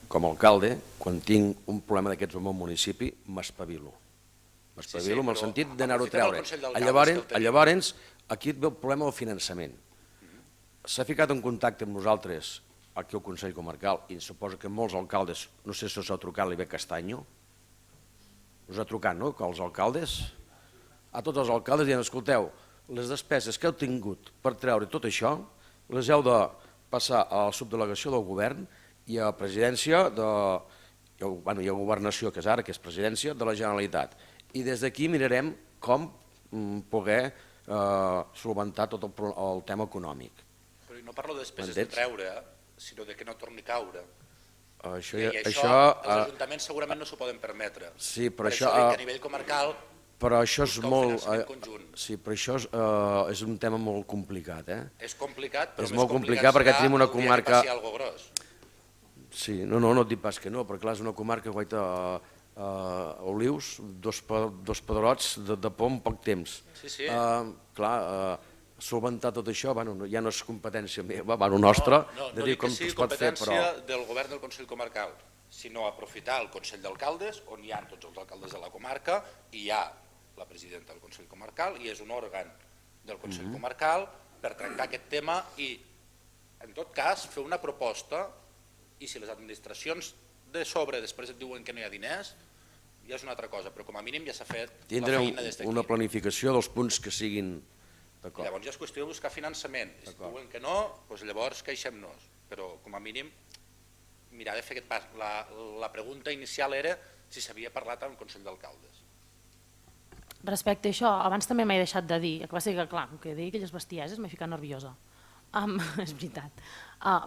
Com a alcalde, quan tinc un problema d'aquests al meu municipi, m'espavilo. M'espavilo en el sentit d'anar-ho a treure. Llavors, aquí et ve el problema del finançament. S'ha ficat en contacte amb nosaltres aquí al Consell Comarcal i suposo que molts alcaldes, no sé si us ha trucat l'Iber Castanyo, us ha trucat, no?, als alcaldes, a tots els alcaldes dient, escolteu, les despeses que heu tingut per treure tot això les heu de passar a la subdelegació del govern i a la presidència i a governació, que és ara, que és presidència de la Generalitat. I des d'aquí mirarem com poder solventar tot el tema econòmic. Però no parlo de despeses de treure, sinó de que no torni a caure. I això els ajuntaments segurament no s'ho poden permetre. Sí, però això dic que a nivell comarcal però això és molt... Sí, però això és un tema molt complicat. És complicat, però és molt complicat perquè tenim una comarca... que passi alguna cosa gros. Sí, no et dic pas que no, perquè clar, és una comarca que guaita Olius, dos pedrots de por en poc temps. Sí. Clar, solventar tot això, ja no és competència meva, nostra, de dir com es pot fer, però... No dic que sigui competència del govern del Consell Comarcal, sinó aprofitar el Consell d'Alcaldes, on hi ha tots els alcaldes de la comarca, i hi ha la presidenta del Consell Comarcal, i és un òrgan del Consell Comarcal per tractar aquest tema i, en tot cas, fer una proposta, i si les administracions de sobre després et diuen que no hi ha diners, ja és una altra cosa, però com a mínim ja s'ha fet la feina des d'aquí. Tindrem una planificació dels punts que siguin d'acord. Llavors ja és qüestió de buscar finançament. Si diuen que no, doncs llavors queixem-nos. Però com a mínim mirar de fer aquest pas. La pregunta inicial era si s'havia parlat amb el Consell d'Alcaldes. Respecte a això, abans també m'he deixat de dir, que va ser que, clar, que deia aquelles bestieses m'he ficat nerviosa. És veritat.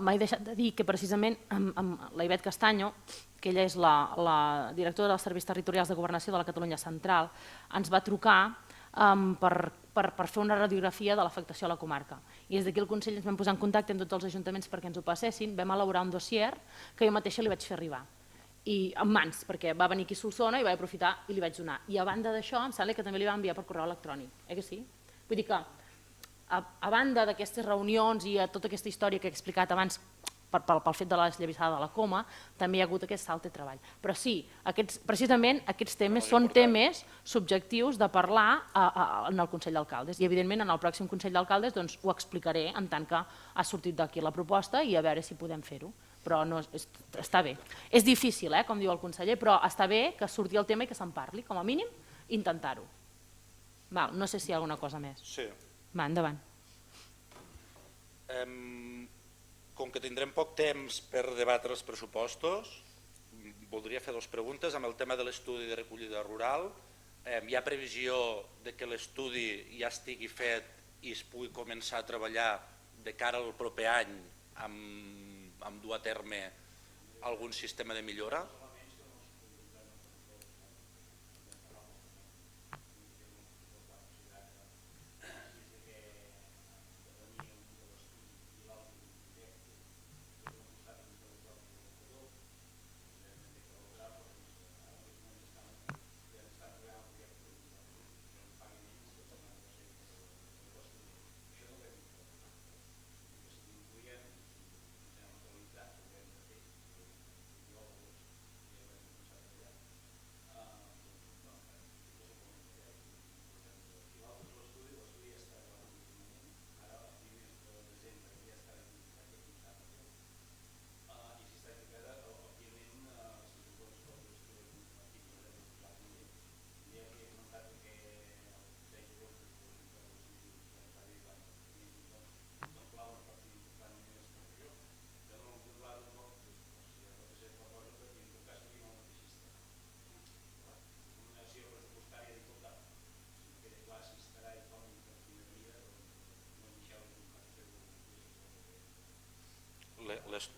M'he deixat de dir que precisament amb la Ivet Castanyo, que ella és la directora dels Serveis Territorials de Governació de la Catalunya Central, ens va trucar per fer una radiografia de l'afectació a la comarca. I des d'aquí el Consell ens vam posar en contacte amb tots els ajuntaments perquè ens ho passessin, vam elaborar un dossier que jo mateixa li vaig fer arribar. I en mans, perquè va venir aquí a Solsona i vaig aprofitar i li vaig donar. I a banda d'això, em sembla que també li va enviar per correu electrònic, que sí? Vull dir que, a banda d'aquestes reunions i a tota aquesta història que he explicat abans pel fet de la desllavissada de la coma, també hi ha hagut aquest salt de treball. Però sí, precisament aquests temes són temes subjectius de parlar en el Consell d'Alcaldes i evidentment en el pròxim Consell d'Alcaldes ho explicaré en tant que ha sortit d'aquí la proposta i a veure si podem fer-ho. Però està bé. És difícil, com diu el conseller, però està bé que surti el tema i que se'n parli, com a mínim, intentar-ho. No sé si hi ha alguna cosa més. Sí. Va, endavant. Com que tindrem poc temps per debatre els pressupostos, voldria fer dues preguntes. Amb el tema de l'estudi de recollida rural, hi ha previsió de que l'estudi ja estigui fet i es pugui començar a treballar de cara al proper any amb dur a terme algun sistema de millora?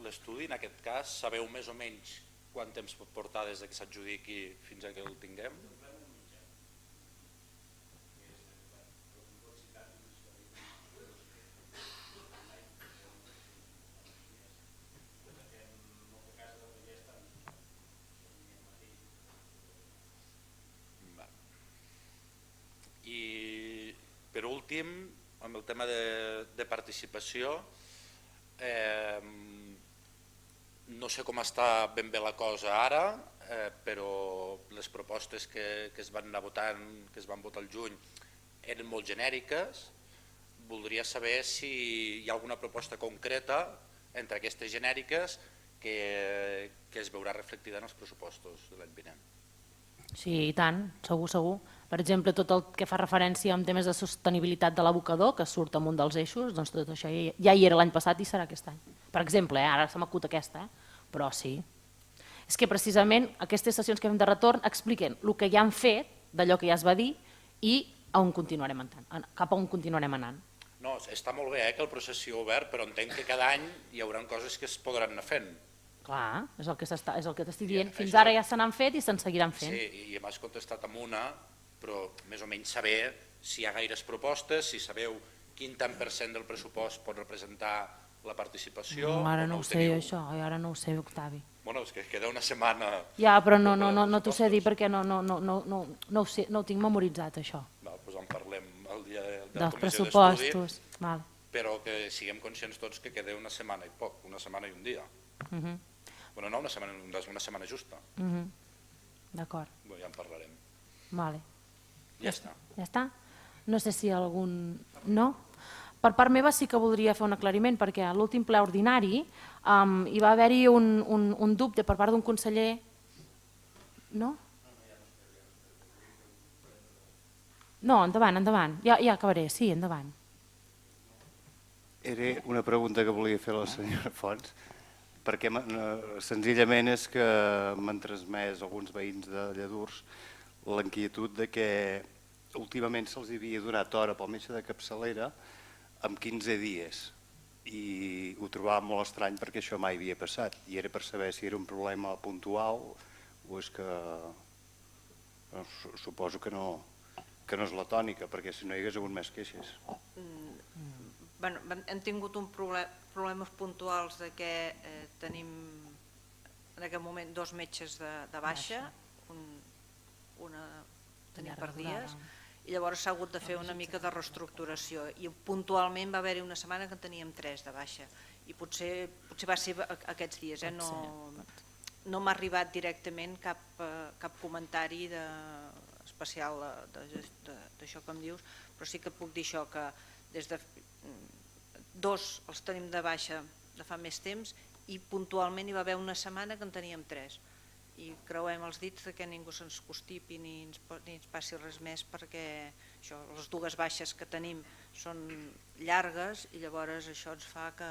L'estudi, en aquest cas, sabeu més o menys quant temps pot portar des que s'adjudiqui fins a que el tinguem? I per últim, amb el tema de participació, no sé com està ben bé la cosa ara, però les propostes que es van anar votant, que es van votar al juny, eren molt genèriques. Voldria saber si hi ha alguna proposta concreta entre aquestes genèriques que es veurà reflectida en els pressupostos de l'any vinent. Sí, i tant, segur. Per exemple, tot el que fa referència a temes de sostenibilitat de l'abocador, que surt en un dels eixos, doncs tot això ja hi era l'any passat i serà aquest any. Per exemple, ara se m'acut aquesta, però sí. És que precisament aquestes sessions que fem de retorn expliquen el que ja han fet, d'allò que ja es va dir, i cap a on continuarem anant. No, està molt bé que el procés sigui obert, però entenc que cada any hi haurà coses que es podran anar fent. Clar, és el que t'estic dient. Fins ara ja se n'han fet i se'n seguiran fent. Sí, i m'has contestat amb una, però més o menys saber si hi ha gaires propostes, si sabeu quin tant per cent del pressupost pot representar la participació. Ara no ho sé això, ara no ho sé, Octavi. Bueno, és que queda una setmana... Ja, però no t'ho sé dir perquè no ho tinc memoritzat, això. Doncs en parlem el dia de la Dels comissió d'estudi, pressupostos. Val. però que siguem conscients tots que queda una setmana i poc, una setmana i un dia. Bueno, no una setmana justa. D'acord. Ja en parlarem. Vale. Ja està. Ja està? No sé si algun... No? Per part meva sí que voldria fer un aclariment, perquè a l'últim ple ordinari hi va haver-hi un dubte per part d'un conseller... No? No, endavant, endavant. Ja acabaré, sí, endavant. Era una pregunta que volia fer a la senyora Fons, perquè senzillament és que m'han transmès alguns veïns de Lladurs l'inquietud de que últimament se'ls havia donat hora pel metge de capçalera amb 15 dies i ho trobava molt estrany perquè això mai havia passat i era per saber si era un problema puntual o és que suposo que no és la tònica perquè si no hi hagués hagut més queixes. Hem tingut problemes puntuals de que tenim en aquest moment 2 metges de baixa, una tenim per dies, i llavors s'ha hagut de fer una mica de reestructuració i puntualment va haver-hi una setmana que en teníem 3 de baixa i potser va ser aquests dies, no m'ha arribat directament cap comentari especial d'això que em dius, però sí que puc dir això, que des de 2 els tenim de baixa de fa més temps i puntualment hi va haver una setmana que en teníem 3 i creuem els dits que ningú se'ns constipi ni ens passi res més perquè les 2 baixes que tenim són llargues i llavors això ens fa que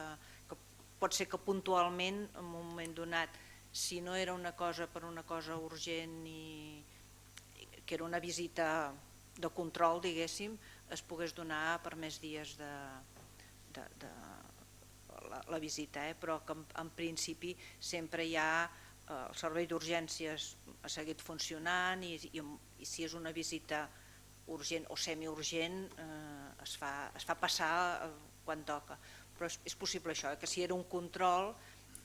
pot ser que puntualment en un moment donat, si no era una cosa per una cosa urgent i que era una visita de control, diguéssim, es pogués donar per més dies de la visita, però que en principi sempre hi ha el servei d'urgències ha seguit funcionant i si és una visita urgent o semiurgent es fa passar quan toca. Però és possible això, que si era un control,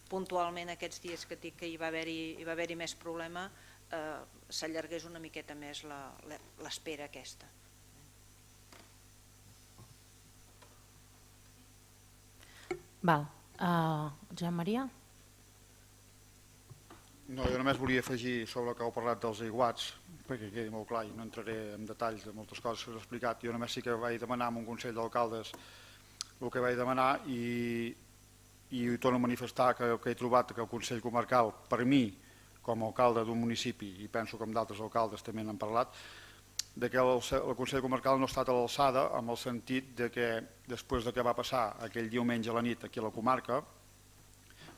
puntualment aquests dies que dic que hi va haver-hi més problema, s'allargués una miqueta més l'espera aquesta. Val. Joan Maria? No, jo només volia afegir sobre el que heu parlat dels aiguats, perquè quedi molt clar i no entraré en detalls de moltes coses que us he explicat. Jo només sí que vaig demanar en un Consell d'Alcaldes el que vaig demanar i ho torno a manifestar que he trobat que el Consell Comarcal, per mi, com a alcalde d'un municipi, i penso que amb d'altres alcaldes també n'han parlat, que el Consell Comarcal no ha estat a l'alçada en el sentit que després que va passar aquell diumenge a la nit aquí a la comarca,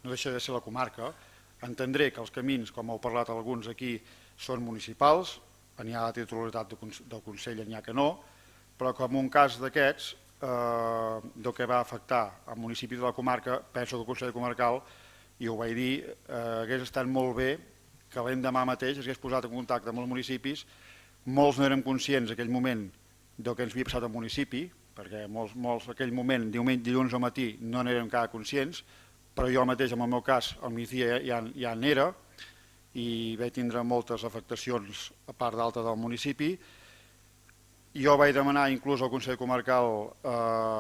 no deixa de ser la comarca, entendré que els camins, com heu parlat alguns aquí, són municipals, n'hi ha la titularitat del Consell, n'hi ha que no, però que en un cas d'aquests, del que va afectar al municipi de la comarca, penso que el Consell Comarcal, i ho vaig dir, hagués estat molt bé que l'endemà mateix s'hagués posat en contacte amb els municipis. Molts no érem conscients en aquell moment del que ens havia passat al municipi, perquè molts en aquell moment, dilluns al matí, no n'érem encara conscients, però jo mateix, en el meu cas, al migdia ja n'era i vaig tindre moltes afectacions a part d'alta del municipi. Jo vaig demanar inclús al Consell Comarcal,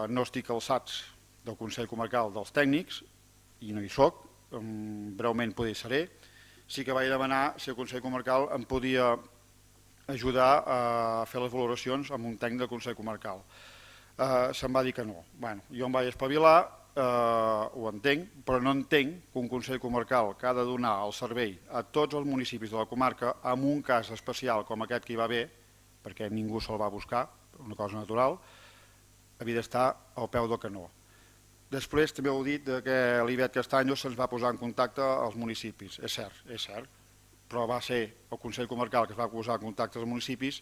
no estic alçats del Consell Comarcal dels tècnics, i no hi soc, breument poder seré, sí que vaig demanar si el Consell Comarcal em podia ajudar a fer les valoracions amb un tècnic del Consell Comarcal. Se'm va dir que no. Jo em vaig espavilar, ho entenc, però no entenc que un Consell Comarcal que ha de donar el servei a tots els municipis de la comarca, en un cas especial com aquest que hi va haver, perquè ningú se'l va buscar, una cosa natural, havia d'estar al peu del canó. Després també heu dit que l'Ivet Castanyo se'ns va posar en contacte als municipis. És cert, però va ser el Consell Comarcal que es va posar en contacte als municipis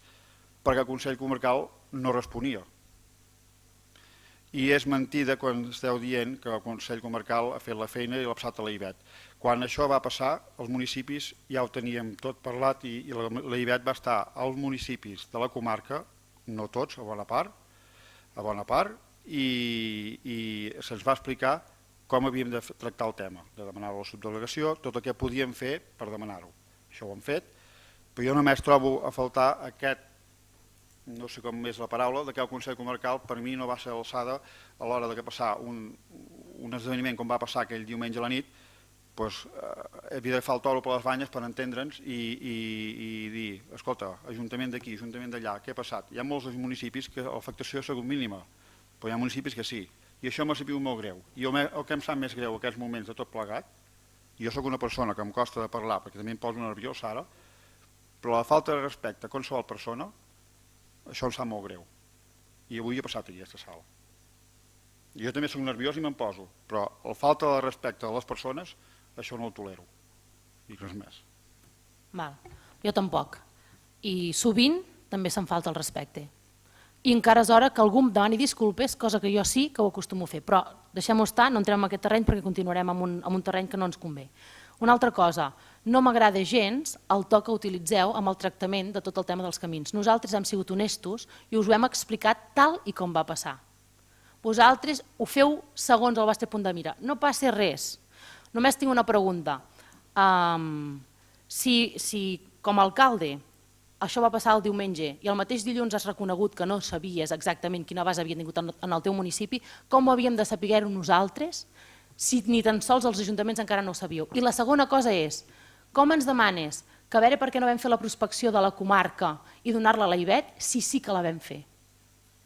perquè el Consell Comarcal no responia. I és mentida quan esteu dient que el Consell Comarcal ha fet la feina i l'ha passat a l'Ivet. Quan això va passar, els municipis ja ho teníem tot parlat i l'Ivet va estar als municipis de la comarca, no tots, a bona part, i se'ns va explicar com havíem de tractar el tema, de demanar la subdelegació, tot el que podíem fer per demanar-ho. Això ho hem fet, però jo només trobo a faltar aquest no sé com és la paraula, de que el Consell Comarcal per mi no va ser alçada a l'hora de passar un esdeveniment com va passar aquell diumenge a la nit, havia de agafar el toro per les banyes per entendre'ns i dir, escolta, Ajuntament d'aquí, Ajuntament d'allà, què ha passat? Hi ha molts municipis que l'afectació ha sigut mínima, però hi ha municipis que sí, i això m'ha sabut molt greu. I el que em sap més greu en aquests moments de tot plegat, jo sóc una persona que em costa de parlar perquè també em poso nerviós ara, però la falta de respecte a qualsevol persona, això em sap molt greu. I avui ha passat aquí a aquesta sala. Jo també soc nerviós i me'n poso, però la falta de respecte a les persones, això no ho tolero. I res més. Jo tampoc. I sovint també se'm falta el respecte. I encara és hora que algú em demani disculpes, cosa que jo sí que ho acostumo a fer. Però deixem-ho estar, no entrem en aquest terreny perquè continuarem en un terreny que no ens convé. Una altra cosa, no m'agrada gens el to que utilitzeu amb el tractament de tot el tema dels camins. Nosaltres hem sigut honestos i us ho hem explicat tal i com va passar. Vosaltres ho feu segons el vostre punt de mira. No passa res. Només tinc una pregunta. Si com a alcalde això va passar el diumenge i el mateix dilluns has reconegut que no sabies exactament quina base havia tingut en el teu municipi, com ho havíem de saber-ho nosaltres si ni tan sols els ajuntaments encara no ho sabíeu? I la segona cosa és, com ens demanes que a veure per què no vam fer la prospecció de la comarca i donar-la a la IBET si sí que la vam fer?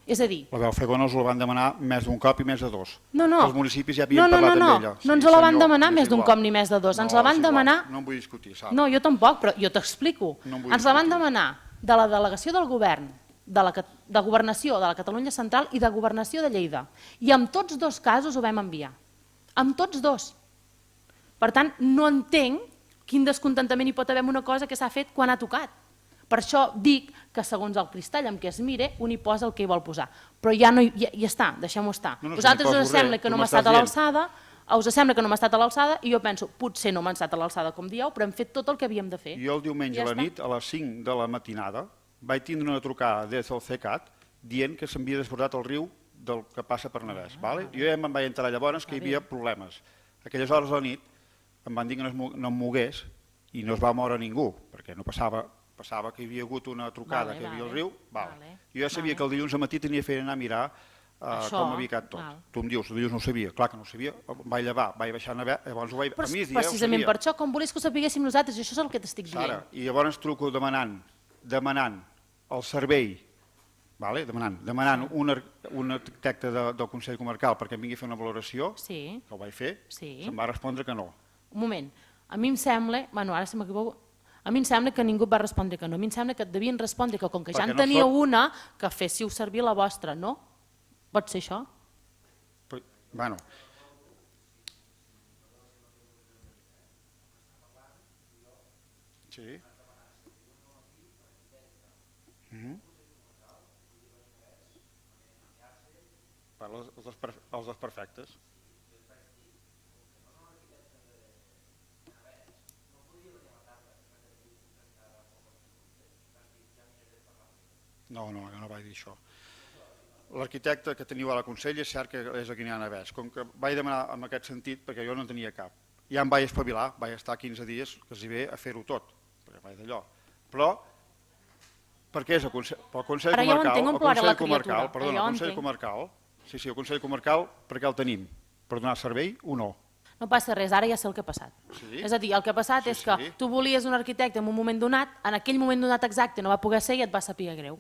És a dir... La veu Fregona us la van demanar més d'un cop i més de dos. No. Els municipis ja havien parlat amb ella. No ens la van demanar més d'un cop ni més de dos. Ens la van demanar... No em vull discutir, saps? No, jo tampoc, però jo t'explico. Ens la van demanar de la delegació del govern, de governació de la Catalunya Central i de governació de Lleida. I en tots dos casos ho vam enviar. En tots dos. Per tant, no entenc quin descontentament hi pot haver amb una cosa que s'ha fet quan ha tocat. Per això dic que segons el cristall amb què es mire, un hi posa el que hi vol posar. Però ja està, deixem-ho estar. Vosaltres us sembla que no m'ha estat a l'alçada, i jo penso, potser no m'ha estat a l'alçada com dieu, però hem fet tot el que havíem de fer. Jo el diumenge a la nit, a les 5 de la matinada, vaig tindre una trucada des del CECAT dient que s'havia desbordat el riu del que passa per Navès. Jo ja me'n vaig enterar llavors que hi havia problemes. Aquelles hores de la nit em van dir que no em mogués i no es va moure ningú, perquè no passava que hi havia hagut una trucada que hi havia al riu. Jo ja sabia que el dilluns al matí tenia que anar a mirar com havia quedat tot. Tu em dius, el dilluns no ho sabia. Clar que no ho sabia, em vaig llevar, vaig baixar a Navès, llavors ho vaig... Precisament per això, com volies que ho sapiguéssim nosaltres, això és el que t'estic dient. I llavors truco demanant el servei, demanant un arquitecte del Consell Comarcal perquè em vingui a fer una valoració, que ho vaig fer, se'm va respondre que no. Un moment, a mi em sembla, ara si m'equivoco, a mi em sembla que ningú et va respondre que no. A mi em sembla que et devien respondre que com que ja en teníeu una, que féssiu servir la vostra, no? Pot ser això? Bueno. Sí. Els desperfectes. No, jo no vaig dir això. L'arquitecte que teniu a la Consell és cert que és aquí n'hi ha Navès. Com que vaig demanar en aquest sentit, perquè jo no en tenia cap, ja em vaig espavilar, vaig estar 15 dies quasi bé a fer-ho tot, perquè vaig d'allò. Però, per què és el Consell Comarcal? Perdona, el Consell Comarcal, el Consell Comarcal, per què el tenim? Per donar servei o no? No passa res, ara ja sé el que ha passat. És a dir, el que ha passat és que tu volies un arquitecte en un moment donat, en aquell moment donat exacte no va poder ser i et va saber greu.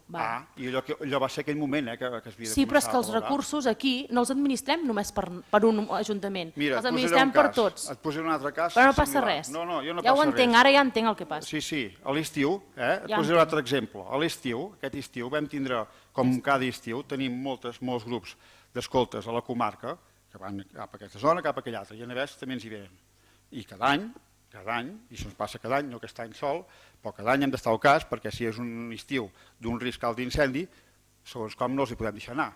I allò va ser aquell moment que es havia de començar. Sí, però és que els recursos aquí no els administrem només per un ajuntament, els administrem per tots. Et posaré un altre cas. Però no passa res. Ja ho entenc, ara ja entenc el que passa. Sí, a l'estiu, et posaré un altre exemple. A l'estiu, aquest estiu, vam tindre, com cada estiu, tenim molts grups d'escoltes a la comarca que van cap a aquesta zona, cap a aquella altra, i a Navès també ens hi venen. I cada any, i això ens passa cada any, no aquest any sol, però cada any hem d'estar al cas, perquè si és un estiu d'un risc alt d'incendi, segons com no els hi podem deixar anar.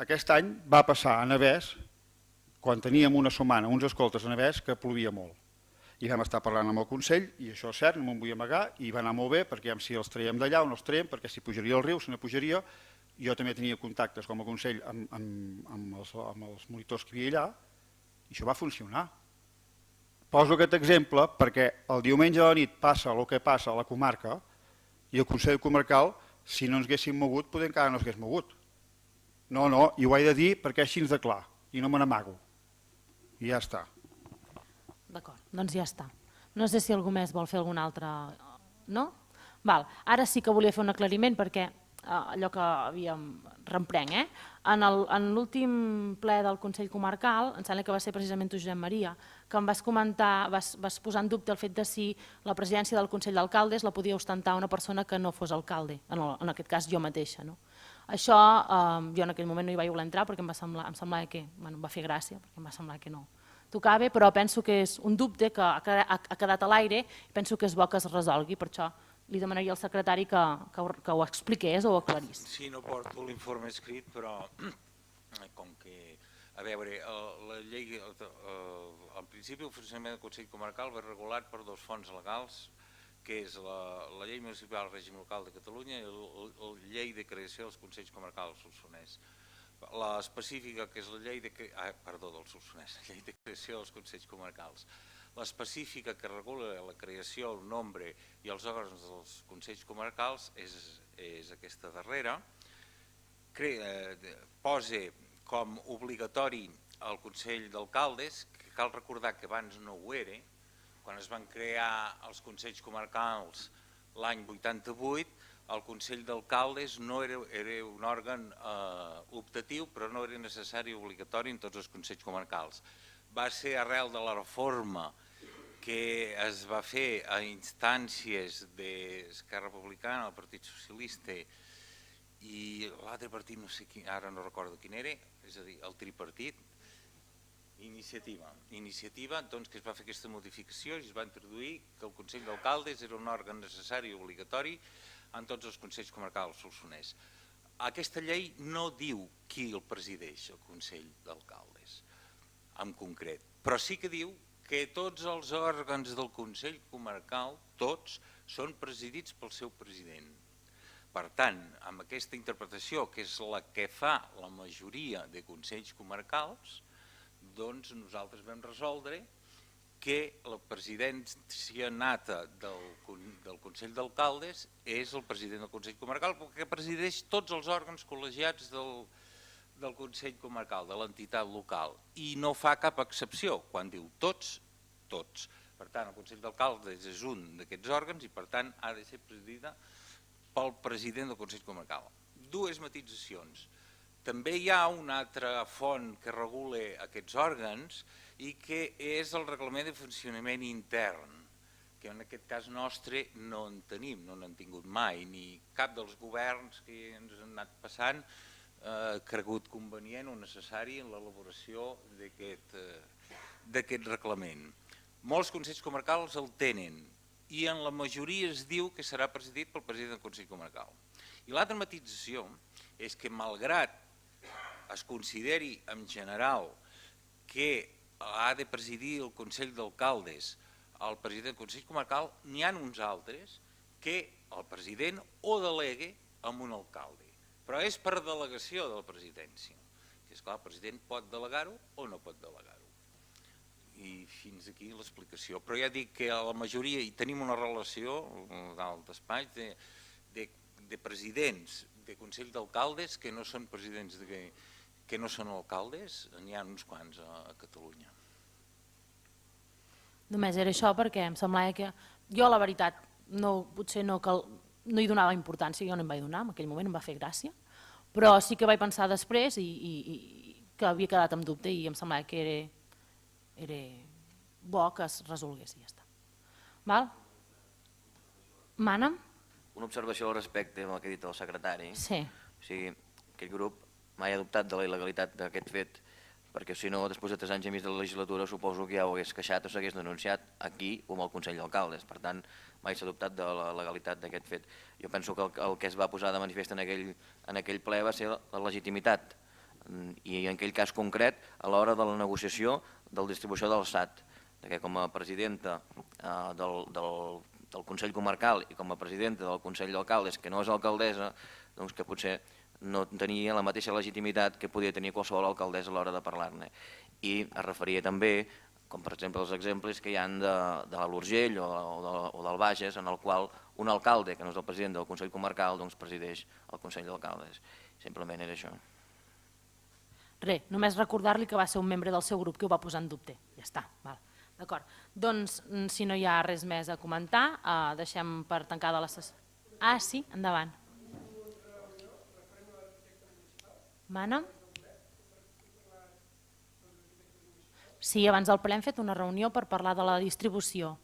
Aquest any va passar a Navès, quan teníem una setmana, uns escoltes a Navès, que plovia molt. I vam estar parlant amb el Consell, i això és cert, no me'n vull amagar, i va anar molt bé, perquè si els traiem d'allà o no els traiem, perquè si pujaria el riu, si no pujaria. Jo també tenia contactes com a Consell amb els monitors que hi havia allà i això va funcionar. Poso aquest exemple perquè el diumenge a la nit passa el que passa a la comarca i el Consell Comarcal Si no ens haguéssim mogut, potser encara no s'hagués mogut. No, i ho he de dir perquè així ens de clar, i no me n'amago. I ja està. D'acord, doncs ja està. No sé si algú més vol fer algun altre... No? Val. Ara sí que volia fer un aclariment perquè allò que havíem... Remprenc, En l'últim ple del Consell Comarcal, em sembla que va ser precisament tu, Josep Maria, que em vas comentar, vas posar en dubte el fet de si la presidència del Consell d'Alcaldes la podia ostentar una persona que no fos alcalde, en aquest cas jo mateixa. Això jo en aquell moment no hi vaig voler entrar perquè em semblava que em va fer gràcia, perquè em va semblar que no tocava, però penso que és un dubte que ha quedat a l'aire i penso que és bo que es resolgui, per això li demanaria al secretari que ho expliqués o ho aclarís. Sí, no porto l'informe escrit, però com que, a veure, la llei, al principi el funcionament del Consell Comarcal va regulat per dos fons legals, que és la llei municipal del règim local de Catalunya i la llei de creació dels Consells Comarcals del Solsonès. L'específica, que és la llei de creació dels Consells Comarcals. L'específica que regula la creació, el nombre i els òrgans dels Consells Comarcals és aquesta darrera. Posa com obligatori el Consell d'Alcaldes, que cal recordar que abans no ho era, quan es van crear els Consells Comarcals l'any 88, el Consell d'Alcaldes no era un òrgan optatiu, però no era necessari i obligatori en tots els Consells Comarcals. Va ser arrel de la reforma que es va fer a instàncies d'Esquerra Republicana, el Partit Socialista i l'altre partit, no sé quin, ara no recordo quin era, és a dir, el tripartit, Iniciativa, doncs que es va fer aquesta modificació i es va introduir que el Consell d'Alcaldes era un òrgan necessari i obligatori en tots els Consells Comarcals solsonès. Aquesta llei no diu qui el presideix, el Consell d'Alcaldes, en concret, però sí que diu que tots els òrgans del Consell Comarcal, tots, són presidits pel seu president. Per tant, amb aquesta interpretació, que és la que fa la majoria de Consells Comarcals, doncs nosaltres vam resoldre que la presidència nata del Consell d'Alcaldes és el president del Consell Comarcal, perquè presideix tots els òrgans col·legiats del Consell Comarcal, de l'entitat local, i no fa cap excepció, quan diu tots, tots. Per tant, el Consell d'Alcaldes és un d'aquests òrgans i per tant ha de ser presidida pel president del Consell Comarcal. Dues matitzacions. També hi ha una altra font que regula aquests òrgans i que és el reglament de funcionament intern, que en aquest cas nostre no en tenim, no n'han tingut mai, ni cap dels governs que ens han anat passant ha cregut convenient o necessari en l'elaboració d'aquest reglament. Molts consells comarcals el tenen i en la majoria es diu que serà presidit pel president del Consell Comarcal. I l'altra matització és que malgrat es consideri en general que ha de presidir el Consell d'Alcaldes el president del Consell Comarcal, n'hi ha uns altres que el president o delegue amb un alcalde. Però és per delegació de la presidència, que és clar, el president pot delegar-ho o no pot delegar-ho. I fins aquí l'explicació. Però ja dic que a la majoria hi tenim una relació dalt despatx de presidents de Consell d'Alcaldes que no són presidents, que no són alcaldes, n'hi ha uns quants a Catalunya. Només era això perquè em semblava que jo, la veritat, potser no hi donava importància, jo no em vaig donar, en aquell moment em va fer gràcia, però sí que vaig pensar després i que havia quedat amb dubte i em semblava que era bo que es resolgués i ja està. Val? Mana? Una observació al respecte amb el que ha dit el secretari. Sí. O sigui, aquest grup mai ha dubtat de la il·legalitat d'aquest fet, perquè si no, després de 3 anys i mig de la legislatura, suposo que ja ho hagués queixat o s'hagués denunciat aquí o amb el Consell d'Alcaldes. Per tant, mai s'ha dubtat de la legalitat d'aquest fet. Jo penso que el que es va posar de manifest en aquell ple va ser la legitimitat, i en aquell cas concret, a l'hora de la negociació de la distribució del SAT, que com a presidenta del Consell Comarcal i com a presidenta del Consell d'Alcaldes, que no és alcaldessa, doncs que potser no tenia la mateixa legitimitat que podia tenir qualsevol alcaldessa a l'hora de parlar-ne. I es referia també, com per exemple els exemples que hi ha de l'Urgell o del Bages, en el qual un alcalde, que no és el president del Consell Comarcal, doncs presideix el Consell d'Alcaldes. Simplement era això. Res, només recordar-li que va ser un membre del seu grup que ho va posar en dubte. Ja està, val. D'acord. Doncs, si no hi ha res més a comentar, deixem per tancada la sessió. Ah, sí? Endavant. Mana? Sí, abans del ple hem fet una reunió per parlar de la distribució.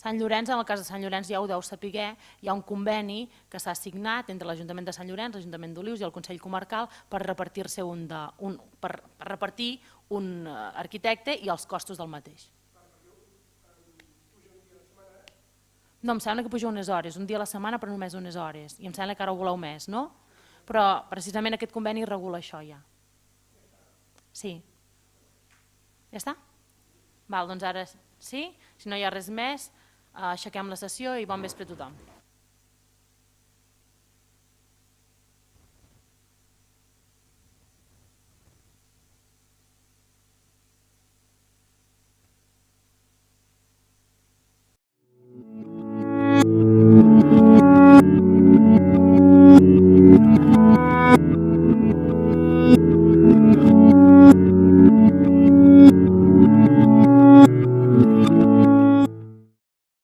Sant Llorenç, en el cas de Sant Llorenç ja ho deu saber, hi ha un conveni que s'ha signat entre l'Ajuntament de Sant Llorenç, l'Ajuntament d'Olius i el Consell Comarcal per repartir-se un arquitecte i els costos del mateix. No, em sembla que puja unes hores, un dia a la setmana però només unes hores, i em sembla que ara ho voleu més, no? Però precisament aquest conveni regula això ja. Sí. Ja està? Val, doncs ara sí, si no hi ha res més, aixequem la sessió i bon vespre a tothom.